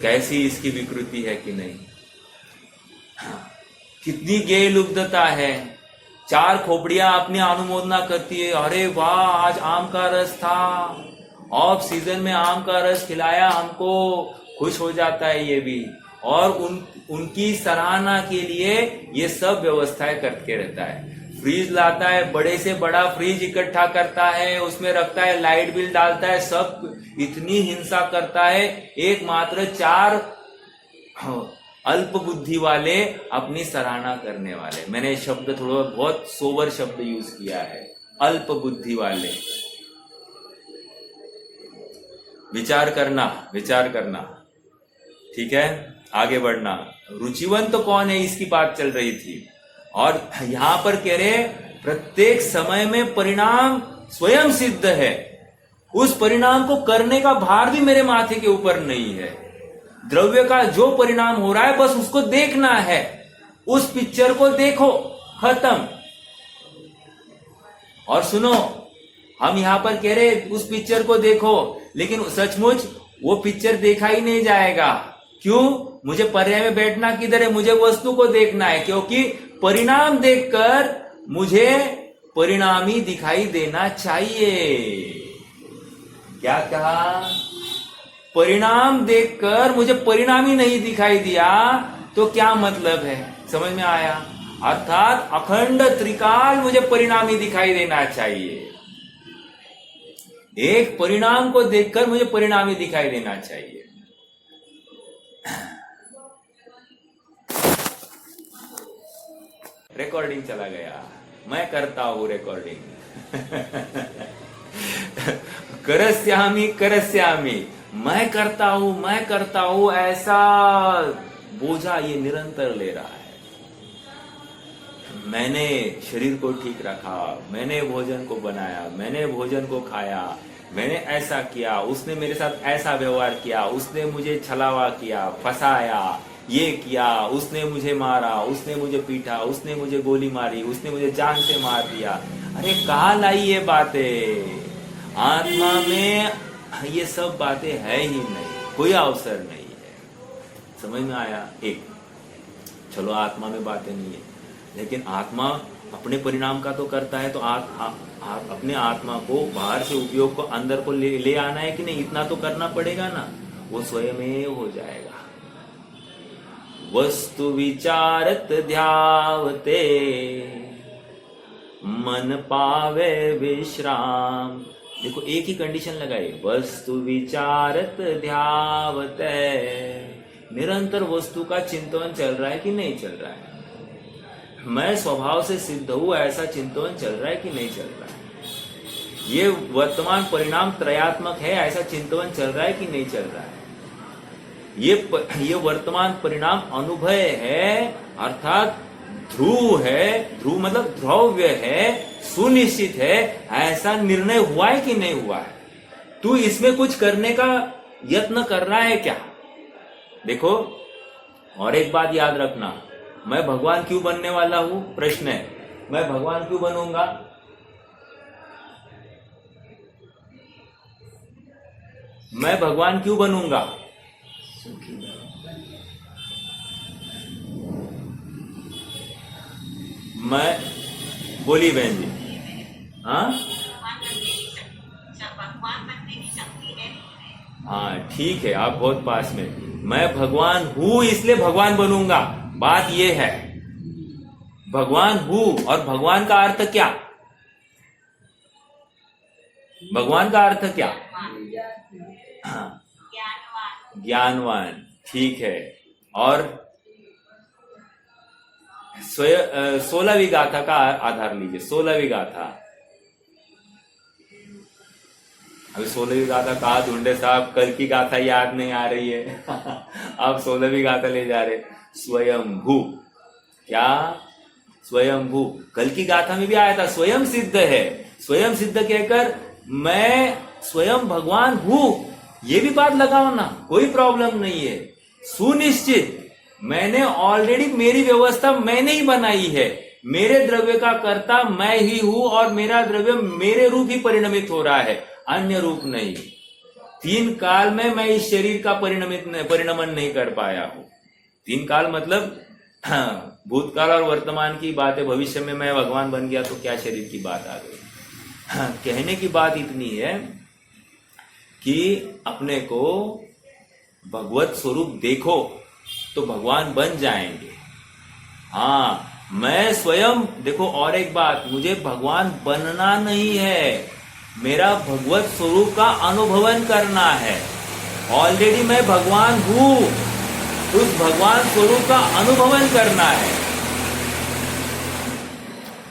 कैसी इसकी विकृति है कि नहीं। कितनी गेय लुब्धता है। 4 खोपड़ियां अपनी अनुमोदना करती है, अरे वाह आज आम का रस था, ऑफ सीजन में आम का रस खिलाया हमको, खुश हो जाता है ये भी। और उनकी सराहना के लिए ये सब व्यवस्थाएं करके रहता है। फ्रीज लाता है, बड़े से बड़ा फ्रीज इकट्ठा करता है, उसमें रखता है, लाइट बिल डालता है, सब इतनी हिंसा करता है। एकमात्र 4 अल्प बुद्धि वाले अपनी सराहना करने वाले, मैंने शब्द थोड़ा बहुत सोबर शब्द यूज किया है, अल्प बुद्धि वाले। विचार करना, ठीक है, आगे बढ़ना। रुचिवंत कौन है इसकी बात चल रही थी और यहां पर कह रहे प्रत्येक समय में परिणाम स्वयं सिद्ध है, उस परिणाम को करने का भार भी मेरे माथे के ऊपर नहीं है। द्रव्य का जो परिणाम हो रहा है बस उसको देखना है, उस पिक्चर को देखो, खत्म। और सुनो, हम यहां पर कह रहे उस पिक्चर को देखो, लेकिन सचमुच वो पिक्चर देखा ही नहीं जाएगा। क्यों? मुझे पर्याय में बैठना किधर है, मुझे वस्तु को देखना है, क्योंकि परिणाम देखकर मुझे परिणामी दिखाई देना चाहिए। क्या कहा? परिणाम देखकर मुझे परिणामी नहीं दिखाई दिया तो क्या मतलब है? समझ में आया? अर्थात अखंड त्रिकाल मुझे परिणामी दिखाई देना चाहिए। एक परिणाम को देखकर मुझे परिणामी दिखाई देना चाहिए। रिकॉर्डिंग चला गया, मैं करता हूं रिकॉर्डिंग। करस्यामी करस्यामी, मैं करता हूं, ऐसा बोझा ये निरंतर ले रहा है। मैंने शरीर को ठीक रखा, मैंने भोजन को बनाया, मैंने भोजन को खाया, मैंने ऐसा किया, उसने मेरे साथ ऐसा व्यवहार किया, उसने मुझे छलावा किया, फंसाया, ये किया, उसने मुझे मारा, उसने मुझे पीटा, उसने मुझे गोली मारी, उसने मुझे जान से मार दिया। अरे कहाँ लाई ये बातें? आत्मा में ये सब बातें है ही नहीं, कोई अवसर नहीं है। समझ में आया? एक चलो आत्मा में बातें नहीं है, लेकिन आत्मा अपने परिणाम का तो करता है, तो अपने आत्मा को बाहर से उपयोग को अंदर को ले आना है कि नहीं? इतना तो करना पड़ेगा ना, वो स्वयं हो जाएगा। वस्तु विचारत ध्यावते मन पावे विश्राम। देखो एक ही कंडीशन लगाई, वस्तु विचारत ध्यावते, निरंतर वस्तु का चिंतन चल रहा है कि नहीं चल रहा है? मैं स्वभाव से सिद्ध हूं, ऐसा चिंतन चल रहा है कि नहीं चल रहा है? ये वर्तमान परिणाम त्रयात्मक है, ऐसा चिंतन चल रहा है कि नहीं चल रहा है? ये वर्तमान परिणाम अनुभव है, अर्थात ध्रुव है, ध्रुव मतलब ध्रुव्य है, सुनिश्चित है, ऐसा निर्णय हुआ है कि नहीं हुआ है? तू इसमें कुछ करने का यत्न कर रहा है क्या? देखो और एक बात याद रखना, मैं भगवान क्यों बनने वाला हूं? प्रश्न है, मैं भगवान क्यों बनूंगा? मैं भगवान क्यों बनूंगा? मैं बोली बहन जी, हाँ हाँ ठीक है, आप बहुत पास में। मैं भगवान हूं इसलिए भगवान बनूंगा, बात यह है। भगवान हूं, और भगवान का अर्थ क्या? भगवान का अर्थ क्या? हाँ ज्ञानवान, ठीक है। और 16वीं गाथा का आधार लीजिए, 16वीं गाथा। अभी 16वीं गाथा कहा ढूंढे साहब, कल की गाथा याद नहीं आ रही है। आप 16वीं गाथा ले जा रहे। स्वयंभू, क्या? स्वयंभू। कल की गाथा में भी आया था स्वयं सिद्ध है, स्वयं सिद्ध कहकर मैं स्वयं भगवान हूं, ये भी बात लगाओ ना, कोई प्रॉब्लम नहीं है। सुनिश्चित, मैंने ऑलरेडी मेरी व्यवस्था मैंने ही बनाई है, मेरे द्रव्य का कर्ता मैं ही हूं, और मेरा द्रव्य मेरे रूप ही परिणमित हो रहा है, अन्य रूप नहीं। 3 काल में मैं इस शरीर का परिणमन नहीं कर पाया हूं। 3 काल मतलब भूतकाल और वर्तमान की बात है, भविष्य में मैं भगवान बन गया तो क्या शरीर की बात आ गई। कहने की बात इतनी है कि अपने को भगवत स्वरूप देखो तो भगवान बन जाएंगे। हाँ मैं स्वयं देखो, और एक बात, मुझे भगवान बनना नहीं है, मेरा भगवत स्वरूप का अनुभवन करना है। ऑलरेडी मैं भगवान हूं, उस भगवान स्वरूप का अनुभवन करना है।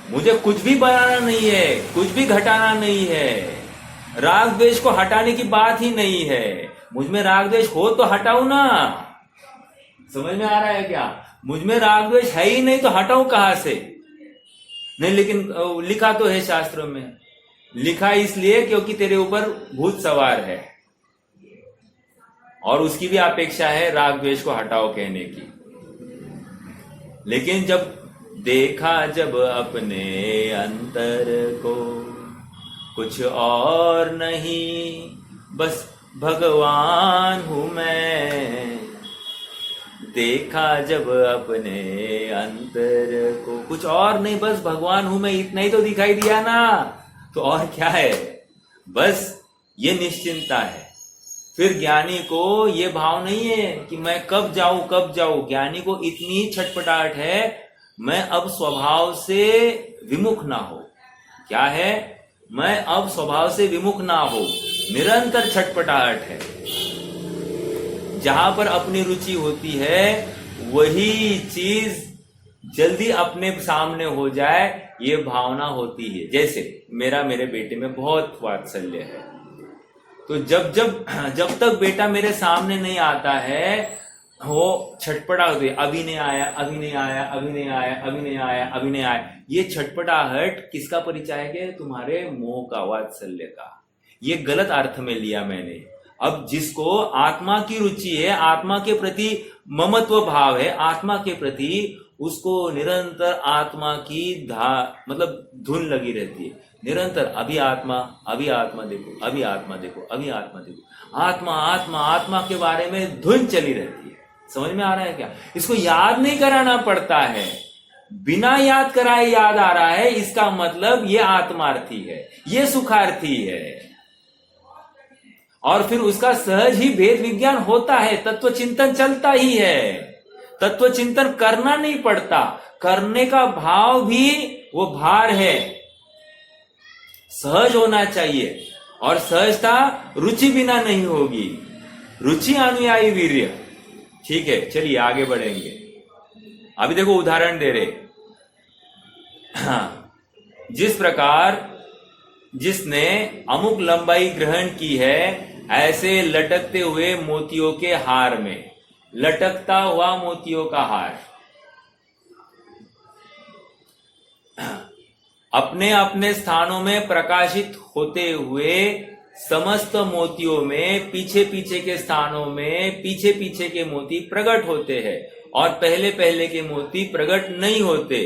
मुझे कुछ भी बनाना नहीं है, कुछ भी घटाना नहीं है, राग द्वेष को हटाने की बात ही नहीं है। मुझ में राग द्वेष हो तो हटाऊ ना, समझ में आ रहा है क्या? मुझ में राग द्वेष है ही नहीं तो हटाऊं कहां से? नहीं, लेकिन लिखा तो है शास्त्रों में, लिखा इसलिए क्योंकि तेरे ऊपर भूत सवार है और उसकी भी अपेक्षा है राग द्वेष को हटाओ कहने की। लेकिन जब देखा जब अपने अंतर को, कुछ और नहीं बस भगवान हूं मैं। देखा जब अपने अंतर को, कुछ और नहीं बस भगवान हूं मैं, इतना ही तो दिखाई दिया ना, तो और क्या है? बस ये निश्चिंता है। फिर ज्ञानी को ये भाव नहीं है कि मैं कब जाऊं। ज्ञानी को इतनी छटपटाहट है, मैं अब स्वभाव से विमुख ना हो। क्या है? मैं अब स्वभाव से विमुख ना हो, निरंतर छटपटाहट है। जहां पर अपनी रुचि होती है वही चीज जल्दी अपने सामने हो जाए, ये भावना होती है। जैसे मेरे बेटे में बहुत वात्सल्य है, तो जब तक बेटा मेरे सामने नहीं आता है, वो छटपटा होती है, अभी नहीं आया। ये छटपटाहट किसका परिचायक है? तुम्हारे मोह का, वात्सल्य का। ये गलत अर्थ में लिया मैंने। अब जिसको आत्मा की रुचि है, आत्मा के प्रति ममत्व भाव है, आत्मा के प्रति उसको निरंतर आत्मा की मतलब धुन लगी रहती है। निरंतर अभी आत्मा देखो, आत्मा के बारे में धुन चली रहती है। समझ में आ रहा है क्या? इसको याद नहीं कराना पड़ता है, बिना याद कराए याद आ रहा है। इसका मतलब ये आत्मार्थी है, ये सुखार्थी है। और फिर उसका सहज ही भेद विज्ञान होता है, तत्व चिंतन चलता ही है। तत्व चिंतन करना नहीं पड़ता, करने का भाव भी वो भार है, सहज होना चाहिए। और सहजता रुचि बिना नहीं होगी। रुचि अनुयायी वीर्य। ठीक है, चलिए आगे बढ़ेंगे। अभी देखो उदाहरण दे रहे। हाँ, जिस प्रकार जिसने अमुक लंबाई ग्रहण की है, ऐसे लटकते हुए मोतियों के हार में, लटकता हुआ मोतियों का हार, अपने अपने स्थानों में प्रकाशित होते हुए समस्त मोतियों में पीछे पीछे के स्थानों में पीछे पीछे के मोती प्रकट होते हैं और पहले पहले के मोती प्रकट नहीं होते।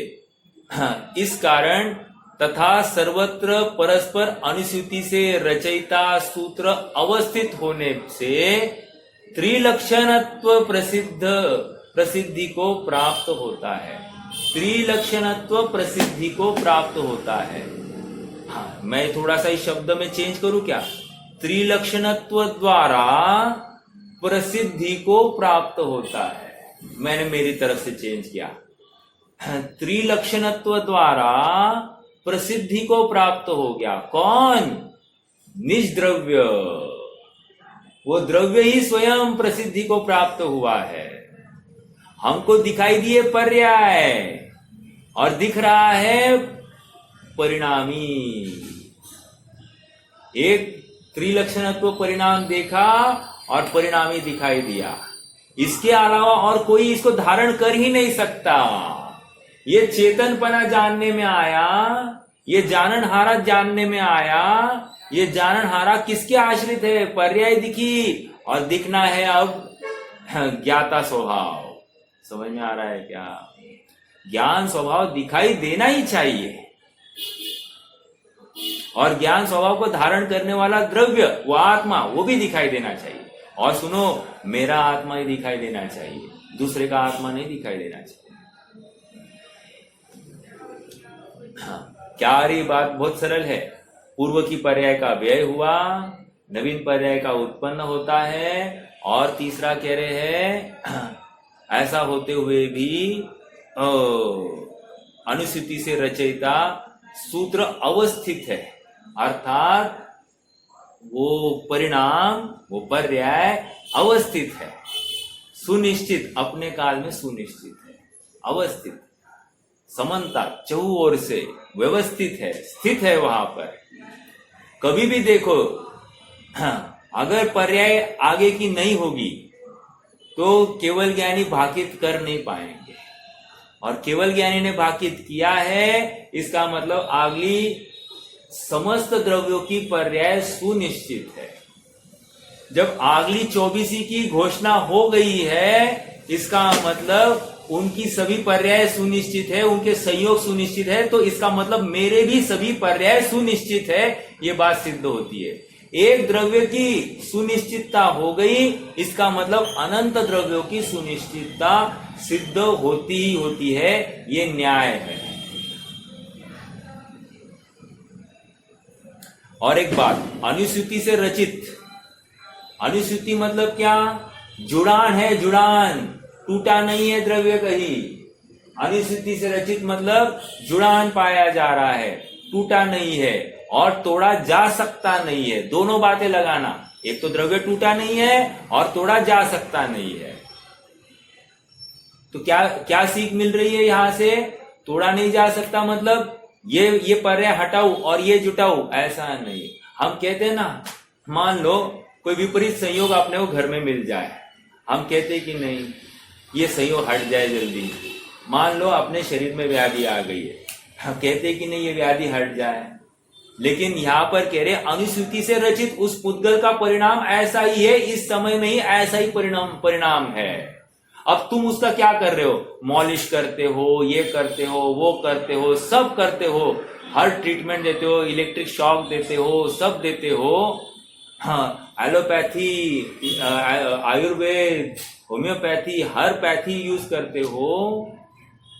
इस कारण तथा सर्वत्र परस्पर अनुसूति से रचयिता सूत्र अवस्थित होने से त्रिलक्षणत्व प्रसिद्धि को प्राप्त होता है। त्रिलक्षणत्व प्रसिद्धि को प्राप्त होता है। हाँ, मैं थोड़ा सा इस शब्द में चेंज करूं क्या? त्रिलक्षणत्व द्वारा प्रसिद्धि को प्राप्त होता है। मैंने मेरी तरफ से चेंज किया। त्रिलक्षणत्व द्वारा प्रसिद्धि को प्राप्त हो गया। कौन? निज द्रव्य। वो द्रव्य ही स्वयं प्रसिद्धि को प्राप्त हुआ है। हमको दिखाई दिए पर्याय और दिख रहा है परिणामी। एक त्रिलक्षणत्व परिणाम देखा और परिणामी दिखाई दिया। इसके अलावा और कोई इसको धारण कर ही नहीं सकता। ये चेतनपना जानने में आया, ये जाननहारा जानने में आया। ये जाननहारा किसके आश्रित है? पर्याय दिखी और दिखना है अब ज्ञाता स्वभाव। समझ में आ रहा है क्या? ज्ञान स्वभाव दिखाई देना ही चाहिए और ज्ञान स्वभाव को धारण करने वाला द्रव्य, वो आत्मा, वो भी दिखाई देना चाहिए। और सुनो, मेरा आत्मा ही दिखाई देना चाहिए, दूसरे का आत्मा नहीं दिखाई देना चाहिए। हाँ, क्या रही बात? बहुत सरल है। पूर्व की पर्याय का व्यय हुआ, नवीन पर्याय का उत्पन्न होता है और तीसरा कह रहे हैं ऐसा होते हुए भी अनुसूति से रचयिता सूत्र अवस्थित है, अर्थात वो परिणाम, वो पर्याय अवस्थित है, सुनिश्चित, अपने काल में सुनिश्चित है, अवस्थित, समन्ता, चहु ओर से व्यवस्थित है, स्थित है वहां पर। कभी भी देखो, अगर पर्याय आगे की नहीं होगी तो केवल ज्ञानी भाकित कर नहीं पाएंगे। और केवल ज्ञानी ने भाकित किया है, इसका मतलब अगली समस्त द्रव्यों की पर्याय सुनिश्चित है। जब अगली 24 की घोषणा हो गई है, इसका मतलब उनकी सभी पर्याय सुनिश्चित है, उनके संयोग सुनिश्चित है, तो इसका मतलब मेरे भी सभी पर्याय सुनिश्चित है। ये बात सिद्ध होती है। एक द्रव्य की सुनिश्चितता हो गई, इसका मतलब अनंत द्रव्यों की सुनिश्चितता सिद्ध होती ही होती है। ये न्याय है। और एक बात, अनुसूति से रचित, अनुस्यूति मतलब क्या? जुड़ान है, जुड़ान, टूटा नहीं है द्रव्य कहीं। अनुस्यूति से रचित मतलब जुड़ान पाया जा रहा है, टूटा नहीं है और तोड़ा जा सकता नहीं है। दोनों बातें लगाना, एक तो द्रव्य टूटा नहीं है और तोड़ा जा सकता नहीं है। तो क्या क्या सीख मिल रही है यहां से? तोड़ा नहीं जा सकता मतलब ये पर्याय हटाओ और ये जुटाओ, ऐसा नहीं। हम कहते हैं ना, मान लो कोई विपरीत संयोग अपने को घर में मिल जाए, हम कहते कि नहीं ये संयोग हट जाए जल्दी। मान लो अपने शरीर में व्याधि आ गई है, हम कहते कि नहीं ये व्याधि हट जाए, लेकिन यहां पर कह रहे अनुस्यूति से रचित उस पुद्गल का परिणाम ऐसा ही है, इस समय में ही ऐसा ही परिणाम है। अब तुम उसका क्या कर रहे हो? मॉलिश करते हो, ये करते हो, वो करते हो, सब करते हो, हर ट्रीटमेंट देते हो, इलेक्ट्रिक शॉक देते हो, सब देते हो, हाँ, एलोपैथी, आयुर्वेद, होम्योपैथी, हर पैथी यूज करते हो,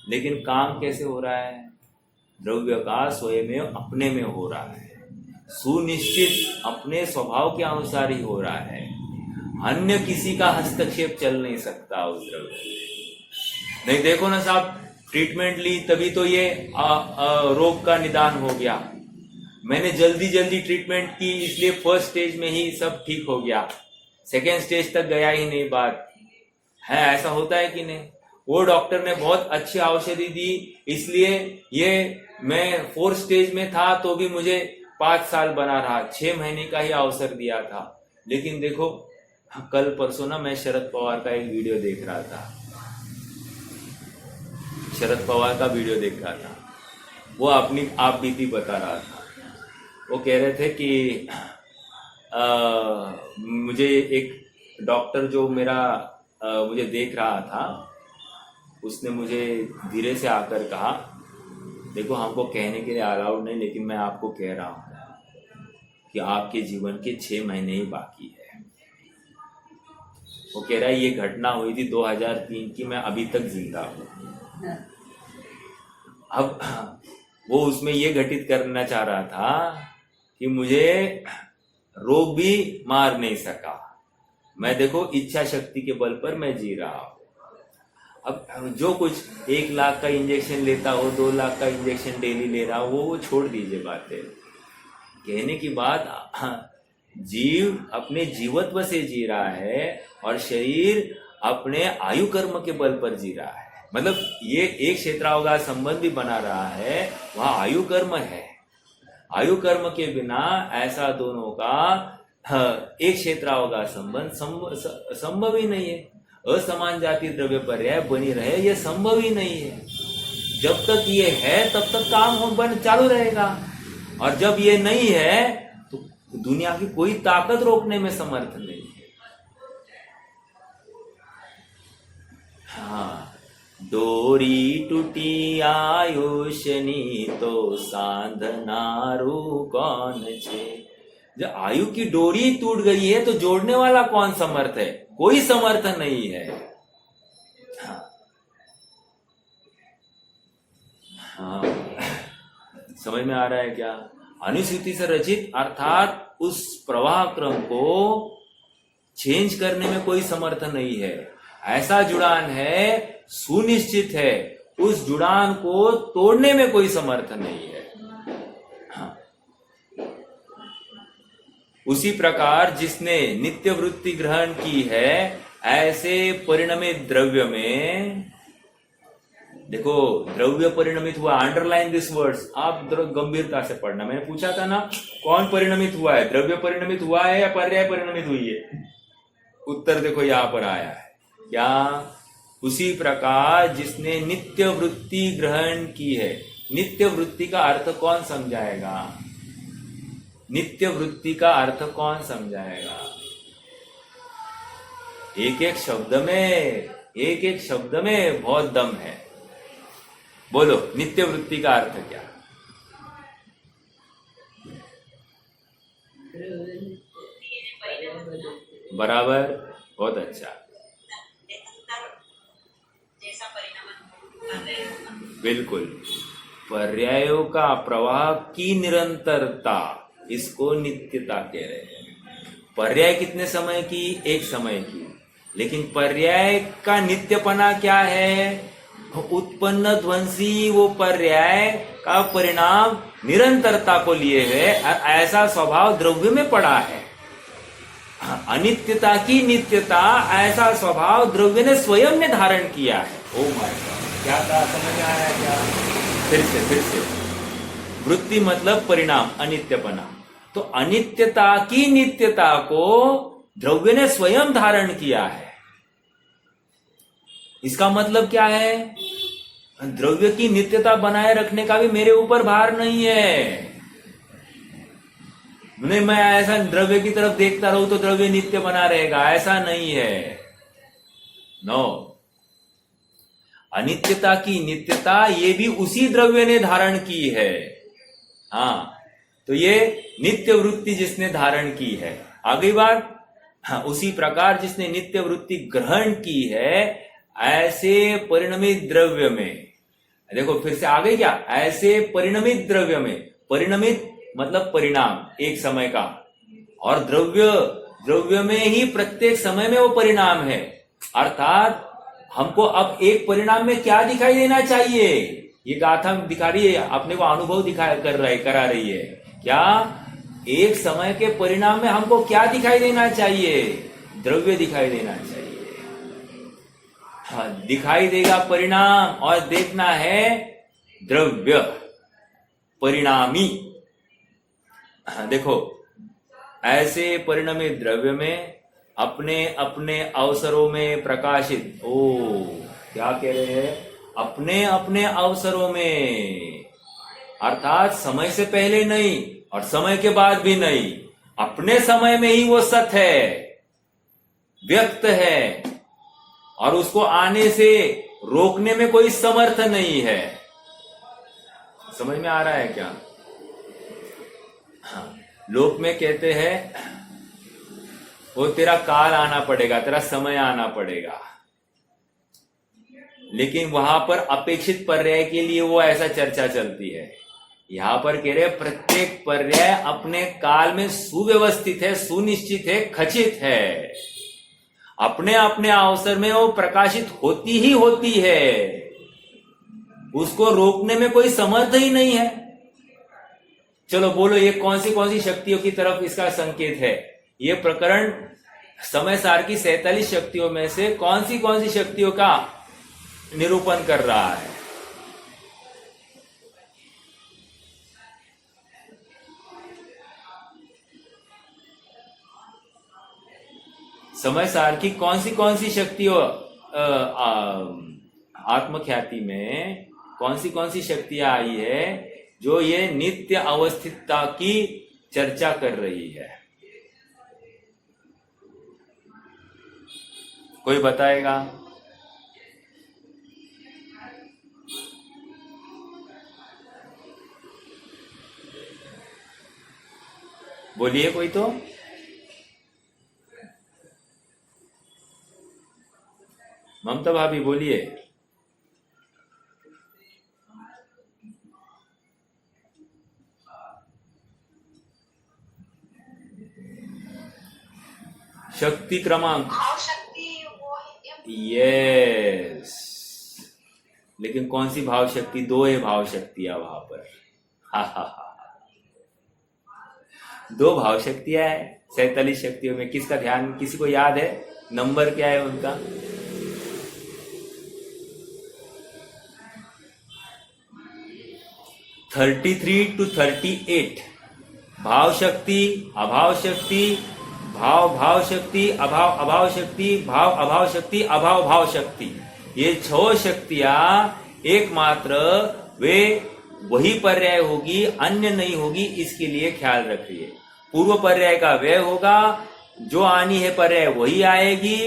लेकिन काम कैसे हो रहा है? द्रव्य का स्वयं में अपने में हो रहा है, सुनिश्चित अपने स्वभाव के अनुसार ही हो रहा है। अन्य किसी का हस्तक्षेप चल नहीं सकता उस द्रव्य में। नहीं, देखो ना साहब, ट्रीटमेंट ली तभी तो ये रोग का निदान हो गया। मैंने जल्दी जल्दी ट्रीटमेंट की, इसलिए फर्स्ट स्टेज में ही सब ठीक हो गया, सेकेंड स्टेज तक गया ही नहीं बात है। ऐसा होता है कि नहीं? वो डॉक्टर ने बहुत अच्छी औषधि दी, इसलिए ये मैं फोर्थ स्टेज में था तो भी मुझे 5 साल बना रहा, 6 महीने का ही अवसर दिया था। लेकिन देखो, कल परसों ना मैं शरद पवार का एक वीडियो देख रहा था, शरद पवार का वीडियो देख रहा था, वो अपनी आप बीती बता रहा था। वो कह रहे थे कि मुझे एक डॉक्टर जो मुझे देख रहा था, उसने मुझे धीरे से आकर कहा, देखो हमको कहने के लिए अलाउड नहीं, लेकिन मैं आपको कह रहा हूं कि आपके जीवन के 6 महीने ही बाकी है। वो कह रहा है ये घटना हुई थी 2003 की, मैं अभी तक जिंदा हूं। अब वो उसमें ये घटित करना चाह रहा था कि मुझे रोग भी मार नहीं सका, मैं देखो इच्छा शक्ति के बल पर मैं जी रहा हूं। अब जो कुछ 1 लाख का इंजेक्शन लेता हो, 2 लाख का इंजेक्शन डेली ले रहा हो, वो छोड़ दीजिए बातें। कहने की बात, जीव अपने जीवत्व से जी रहा है और शरीर अपने आयु कर्म के बल पर जी रहा है। मतलब ये एक क्षेत्रावगाह संबंध भी बना रहा है, वहां आयु कर्म है। आयु कर्म के बिना ऐसा दोनों का एक क्षेत्रावगाह संबंध संभव ही नहीं है। असमान जाति द्रव्य पर्याय बनी रहे, ये संभव ही नहीं है। जब तक ये है तब तक काम बन चालू रहेगा, और जब ये नहीं है तो दुनिया की कोई ताकत रोकने में समर्थ नहीं है। हाँ, डोरी टूटी आयुषनी तो साधनारू कौन छे। जब आयु की डोरी टूट गई है तो जोड़ने वाला कौन समर्थ है? कोई समर्थ नहीं है। हाँ, समझ में आ रहा है क्या? अनुस्यूति से रचित अर्थात उस प्रवाह क्रम को चेंज करने में कोई समर्थ नहीं है। ऐसा जुड़ान है, सुनिश्चित है, उस जुड़ान को तोड़ने में कोई समर्थ नहीं है। हाँ। उसी प्रकार जिसने नित्य वृत्ति ग्रहण की है, ऐसे परिणमित द्रव्य में, देखो द्रव्य परिणमित हुआ, अंडरलाइन दिस वर्ड्स, आप गंभीरता से पढ़ना। मैंने पूछा था ना, कौन परिणमित हुआ है? द्रव्य परिणमित हुआ है या पर्याय परिणमित हुई है? उत्तर देखो यहां पर आया है क्या? उसी प्रकार जिसने नित्य वृत्ति ग्रहण की है। नित्य वृत्ति का अर्थ कौन समझाएगा? नित्य वृत्ति का अर्थ कौन समझाएगा? एक एक शब्द में बहुत दम है। बोलो, नित्य वृत्ति का अर्थ क्या? बराबर, बहुत अच्छा, बिल्कुल। पर्यायों का प्रवाह की निरंतरता, इसको नित्यता कह रहे हैं। पर्याय कितने समय की? एक समय की। लेकिन पर्याय का नित्यपना क्या है? उत्पन्न ध्वंसी वो पर्याय का परिणाम निरंतरता को लिए हुए, ऐसा स्वभाव द्रव्य में पड़ा है। अनित्यता की नित्यता ऐसा स्वभाव द्रव्य ने स्वयं ने धारण किया है। ओ माय गॉड, क्या कहा? समझ में आया क्या? फिर से वृत्ति मतलब परिणाम, अनित्यपना। तो अनित्यता की नित्यता को द्रव्य ने स्वयं धारण किया है। इसका मतलब क्या है? द्रव्य की नित्यता बनाए रखने का भी मेरे ऊपर भार नहीं है। नहीं, मैं ऐसा द्रव्य की तरफ देखता रहूं तो द्रव्य नित्य बना रहेगा, ऐसा नहीं है। नो, अनित्यता की नित्यता ये भी उसी द्रव्य ने धारण की है। हाँ, तो ये नित्य वृत्ति जिसने धारण की है। अगली बार, हाँ, उसी प्रकार जिसने नित्य वृत्ति ग्रहण की है, ऐसे परिणमित द्रव्य में, देखो फिर से आगे क्या, ऐसे परिणमित द्रव्य में, परिणमित मतलब परिणाम एक समय का, और द्रव्य में ही प्रत्येक समय में वो परिणाम है। अर्थात हमको अब एक परिणाम में क्या दिखाई देना चाहिए, ये गाथा दिखा रही है, अपने को अनुभव करा रही है। क्या? एक समय के परिणाम में हमको क्या दिखाई देना चाहिए? द्रव्य दिखाई देना चाहिए। हाँ, दिखाई देगा परिणाम, और देखना है द्रव्य परिणामी। हाँ, देखो, ऐसे परिणमित द्रव्य में अपने अपने अवसरों में प्रकाशित, क्या कह रहे हैं? अपने अपने अवसरों में, अर्थात समय से पहले नहीं और समय के बाद भी नहीं, अपने समय में ही वो सत्य है, व्यक्त है, और उसको आने से रोकने में कोई समर्थ नहीं है। समझ में आ रहा है क्या? हाँ, लोक में कहते हैं वो तेरा काल आना पड़ेगा, तेरा समय आना पड़ेगा, लेकिन वहां पर अपेक्षित पर्याय के लिए वो ऐसा चर्चा चलती है। यहां पर कह रहे प्रत्येक पर्याय अपने काल में सुव्यवस्थित है, सुनिश्चित है, खचित है, अपने अपने अवसर में वो प्रकाशित होती ही होती है, उसको रोकने में कोई समर्थ ही नहीं है। चलो बोलो, ये कौन सी शक्तियों की तरफ इसका संकेत है? ये प्रकरण समय सार की 47 शक्तियों में से कौन सी शक्तियों का निरूपण कर रहा है? समय सार की कौन सी शक्तियों, आत्मख्याति में कौन सी शक्तियां आई है जो ये नित्य अवस्थितता की चर्चा कर रही है? कोई बताएगा? बोलिए कोई तो। ममता भाभी बोलिए। शक्ति क्रमांक, यस, लेकिन कौन सी भाव शक्ति? 2 है भाव शक्तियां वहां पर। हा 2 भाव शक्तियां है 47 शक्तियों में। किसका ध्यान, किसी को याद है नंबर क्या है उनका? भाव 33 to 38। भाव शक्ति, अभाव शक्ति, भाव शक्ति, अभाव शक्ति, भाव अभाव शक्ति, अभाव भाव शक्ति, ये 6 शक्तियां एकमात्र वे वही पर्याय होगी, अन्य नहीं होगी, इसके लिए ख्याल रखिए। पूर्व पर्याय का व्यय होगा, जो आनी है पर्याय वही आएगी,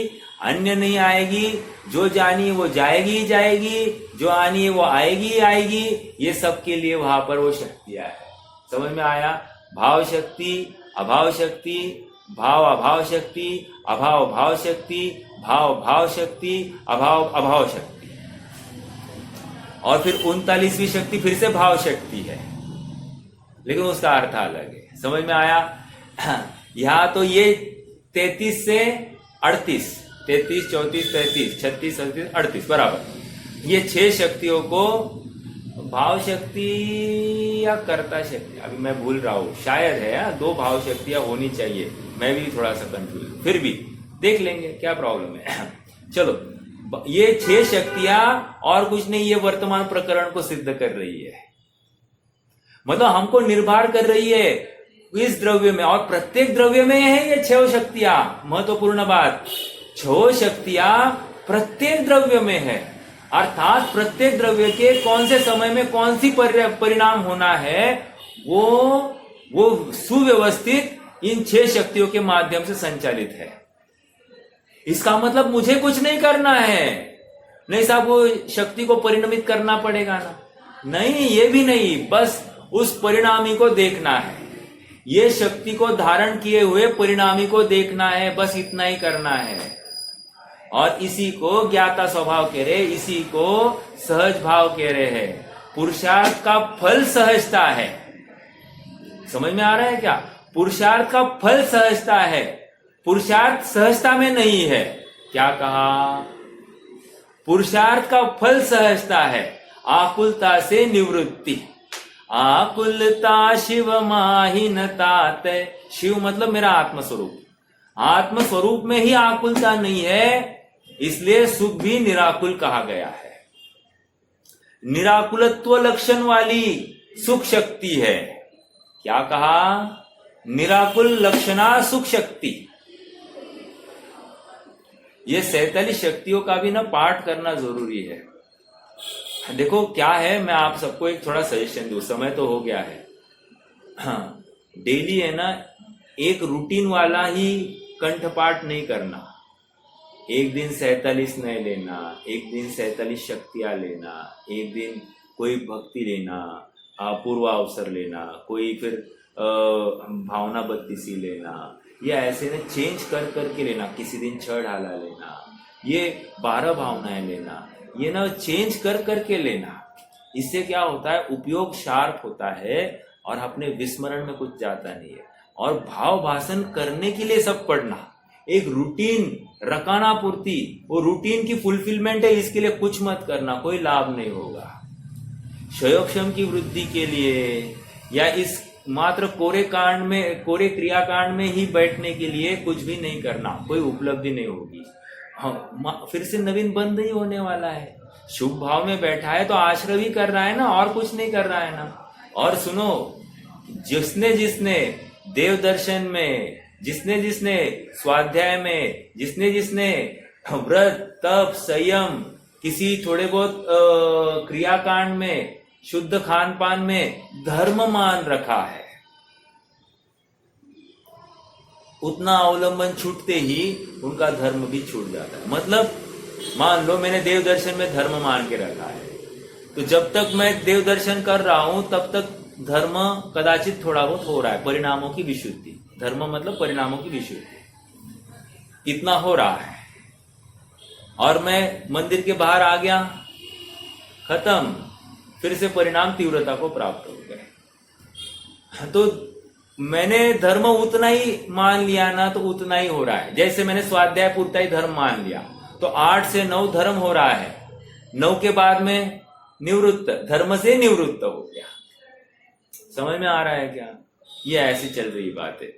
अन्य नहीं आएगी, जो जानी वो जाएगी जाएगी, जो आनी है वो आएगी आएगी, ये सबके लिए वहां पर वो शक्तियां है। समझ में आया? भाव शक्ति, अभाव शक्ति, भाव अभाव शक्ति, अभाव भाव शक्ति, भाव भाव शक्ति, अभाव अभाव शक्ति, और फिर 39वीं शक्ति फिर से भाव शक्ति है, लेकिन उसका अर्थ अलग है। समझ में आया? यहां तो ये 33 से 38, 33, 34, 33, 36, 37, 38 बराबर। ये 6 शक्तियों को भाव शक्ति या कर्ता शक्ति, अभी मैं भूल रहा हूं, शायद है 2 भाव शक्तियां होनी चाहिए, मैं भी थोड़ा सा कंफ्यूज, फिर भी देख लेंगे क्या प्रॉब्लम है। चलो, ये 6 शक्तियां और कुछ नहीं, ये वर्तमान प्रकरण को सिद्ध कर रही है, मतलब हमको निर्भर कर रही है इस द्रव्य में, और प्रत्येक द्रव्य में है ये 6 शक्तियां। महत्वपूर्ण बात, 6 शक्तियां प्रत्येक द्रव्य में है, अर्थात प्रत्येक द्रव्य के कौन से समय में कौन सी परिणाम होना है, वो सुव्यवस्थित इन 6 शक्तियों के माध्यम से संचालित है। इसका मतलब मुझे कुछ नहीं करना है, नहीं साहब वो शक्ति को परिणमित करना पड़ेगा ना, नहीं, ये भी नहीं, बस उस परिणामी को देखना है, ये शक्ति को धारण किए हुए परिणामी को देखना है, बस इतना ही करना है। और इसी को ज्ञाता स्वभाव कह रहे, इसी को सहज भाव कह रहे हैं। पुरुषार्थ का फल सहजता है, समझ में आ रहा है क्या? पुरुषार्थ का फल सहजता है, पुरुषार्थ सहजता में नहीं है। क्या कहा? पुरुषार्थ का फल सहजता है, आकुलता से निवृत्ति। आकुलता शिव माहिनता तय, शिव मतलब मेरा आत्मस्वरूप, आत्मस्वरूप में ही आकुलता नहीं है, इसलिए सुख भी निराकुल कहा गया है। निराकुलत्व लक्षण वाली सुख शक्ति है। क्या कहा? निराकुल लक्षणा सुख शक्ति। ये 47 शक्तियों का भी ना पाठ करना जरूरी है। देखो क्या है, मैं आप सबको एक थोड़ा सजेशन दूं, समय तो हो गया है। हाँ, डेली है ना, एक रूटीन वाला ही कंठपाठ नहीं करना। एक दिन 47 नहीं लेना, एक दिन 47 शक्तियां लेना, एक दिन कोई भक्ति लेना, पूर्वावसर लेना, कोई फिर भावना 32 लेना, या ऐसे ना चेंज कर करके लेना। किसी दिन 6 ढाला लेना, ये 12 भावनाएं लेना, ये ना चेंज कर करके लेना। इससे क्या होता है, उपयोग शार्प होता है और अपने विस्मरण में कुछ जाता नहीं है। और भाव भाषण करने के लिए सब पढ़ना, एक रूटीन रकाना पूर्ति, वो रूटीन की फुलफिलमेंट है, इसके लिए कुछ मत करना, कोई लाभ नहीं होगा। क्षयोक्षम की वृद्धि के लिए या इस मात्र कोरे कांड में, कोरे क्रियाकांड में ही बैठने के लिए कुछ भी नहीं करना, कोई उपलब्धि नहीं होगी। हाँ, फिर से नवीन बंद ही होने वाला है। शुभ भाव में बैठा है तो आश्रय ही कर रहा है ना, और कुछ नहीं कर रहा है ना। और सुनो, जिसने जिसने देव दर्शन में, जिसने जिसने स्वाध्याय में, जिसने जिसने व्रत तप संयम, किसी थोड़े बहुत क्रियाकांड में, शुद्ध खान पान में धर्म मान रखा है, उतना अवलंबन छूटते ही उनका धर्म भी छूट जाता है। मतलब मान लो मैंने देव दर्शन में धर्म मान के रखा है, तो जब तक मैं देव दर्शन कर रहा हूं तब तक धर्म कदाचित थोड़ा बहुत हो रहा है, परिणामों की विशुद्धि। धर्म मतलब परिणामों की विशुद्धि, इतना हो रहा है। और मैं मंदिर के बाहर आ गया, खत्म, फिर से परिणाम तीव्रता को प्राप्त हो गए। तो मैंने धर्म उतना ही मान लिया ना, तो उतना ही हो रहा है। जैसे मैंने स्वाध्याय पूर्ता ही धर्म मान लिया, तो 8 से 9 धर्म हो रहा है, 9 के बाद में निवृत्त, धर्म से निवृत्त हो गया। समझ में आ रहा है क्या? ये ऐसी चल रही बात है।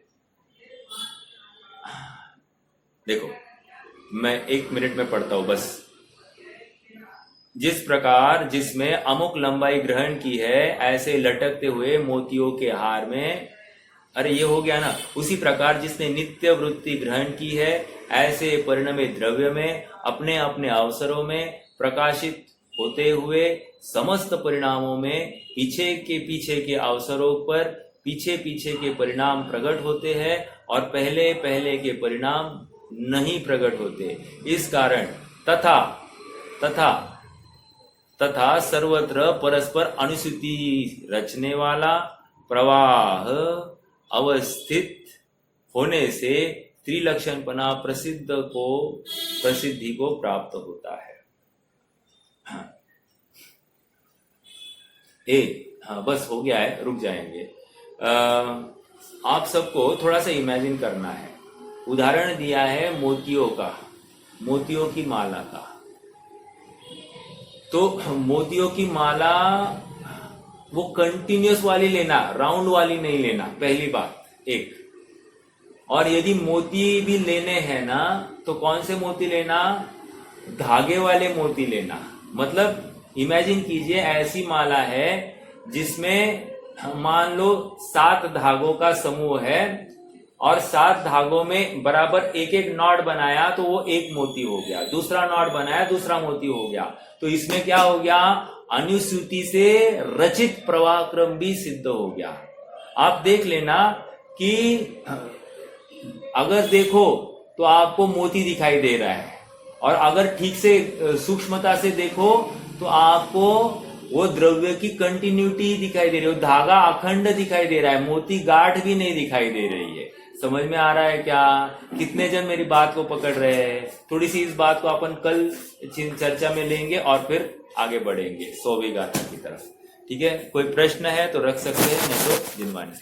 देखो मैं 1 मिनट में पढ़ता हूं बस। जिस प्रकार जिसमें अमुक लंबाई ग्रहण की है, ऐसे लटकते हुए मोतियों के हार में, अरे ये हो गया ना, उसी प्रकार जिसने नित्य वृत्ति ग्रहण की है, ऐसे परिणमित द्रव्य में अपने अपने अवसरों में प्रकाशित होते हुए समस्त परिणामों में पीछे के अवसरों पर पीछे के परिणाम प्रकट होते हैं और पहले के परिणाम नहीं प्रकट होते। इस कारण तथा सर्वत्र परस्पर अनुसूति रचने वाला प्रवाह अवस्थित होने से त्रिलक्षणपना प्रसिद्धि को प्राप्त होता है। हाँ बस हो गया है, रुक जाएंगे। आप सबको थोड़ा सा इमेजिन करना है। उदाहरण दिया है मोतियों का, मोतियों की माला का। तो मोतियों की माला वो कंटिन्यूअस वाली लेना, राउंड वाली नहीं लेना, पहली बात एक। और यदि मोती भी लेने हैं ना तो कौन से मोती लेना, धागे वाले मोती लेना। मतलब इमेजिन कीजिए ऐसी माला है जिसमें मान लो 7 धागों का समूह है और 7 धागों में बराबर एक एक नॉट बनाया तो वो एक मोती हो गया, दूसरा नॉट बनाया दूसरा मोती हो गया। तो इसमें क्या हो गया, अनुसूति से रचित प्रवाह क्रम भी सिद्ध हो गया। आप देख लेना कि अगर देखो तो आपको मोती दिखाई दे रहा है, और अगर ठीक से सूक्ष्मता से देखो तो आपको वो द्रव्य की कंटिन्यूटी दिखाई दे रही है, वो धागा अखंड दिखाई दे रहा है, मोती गांठ भी नहीं दिखाई दे रही है। समझ में आ रहा है क्या? कितने जन मेरी बात को पकड़ रहे हैं? थोड़ी सी इस बात को अपन कल चर्चा में लेंगे और फिर आगे बढ़ेंगे 100वीं गाथा की तरफ। ठीक है, कोई प्रश्न है तो रख सकते हैं, नहीं तो जिनवानी।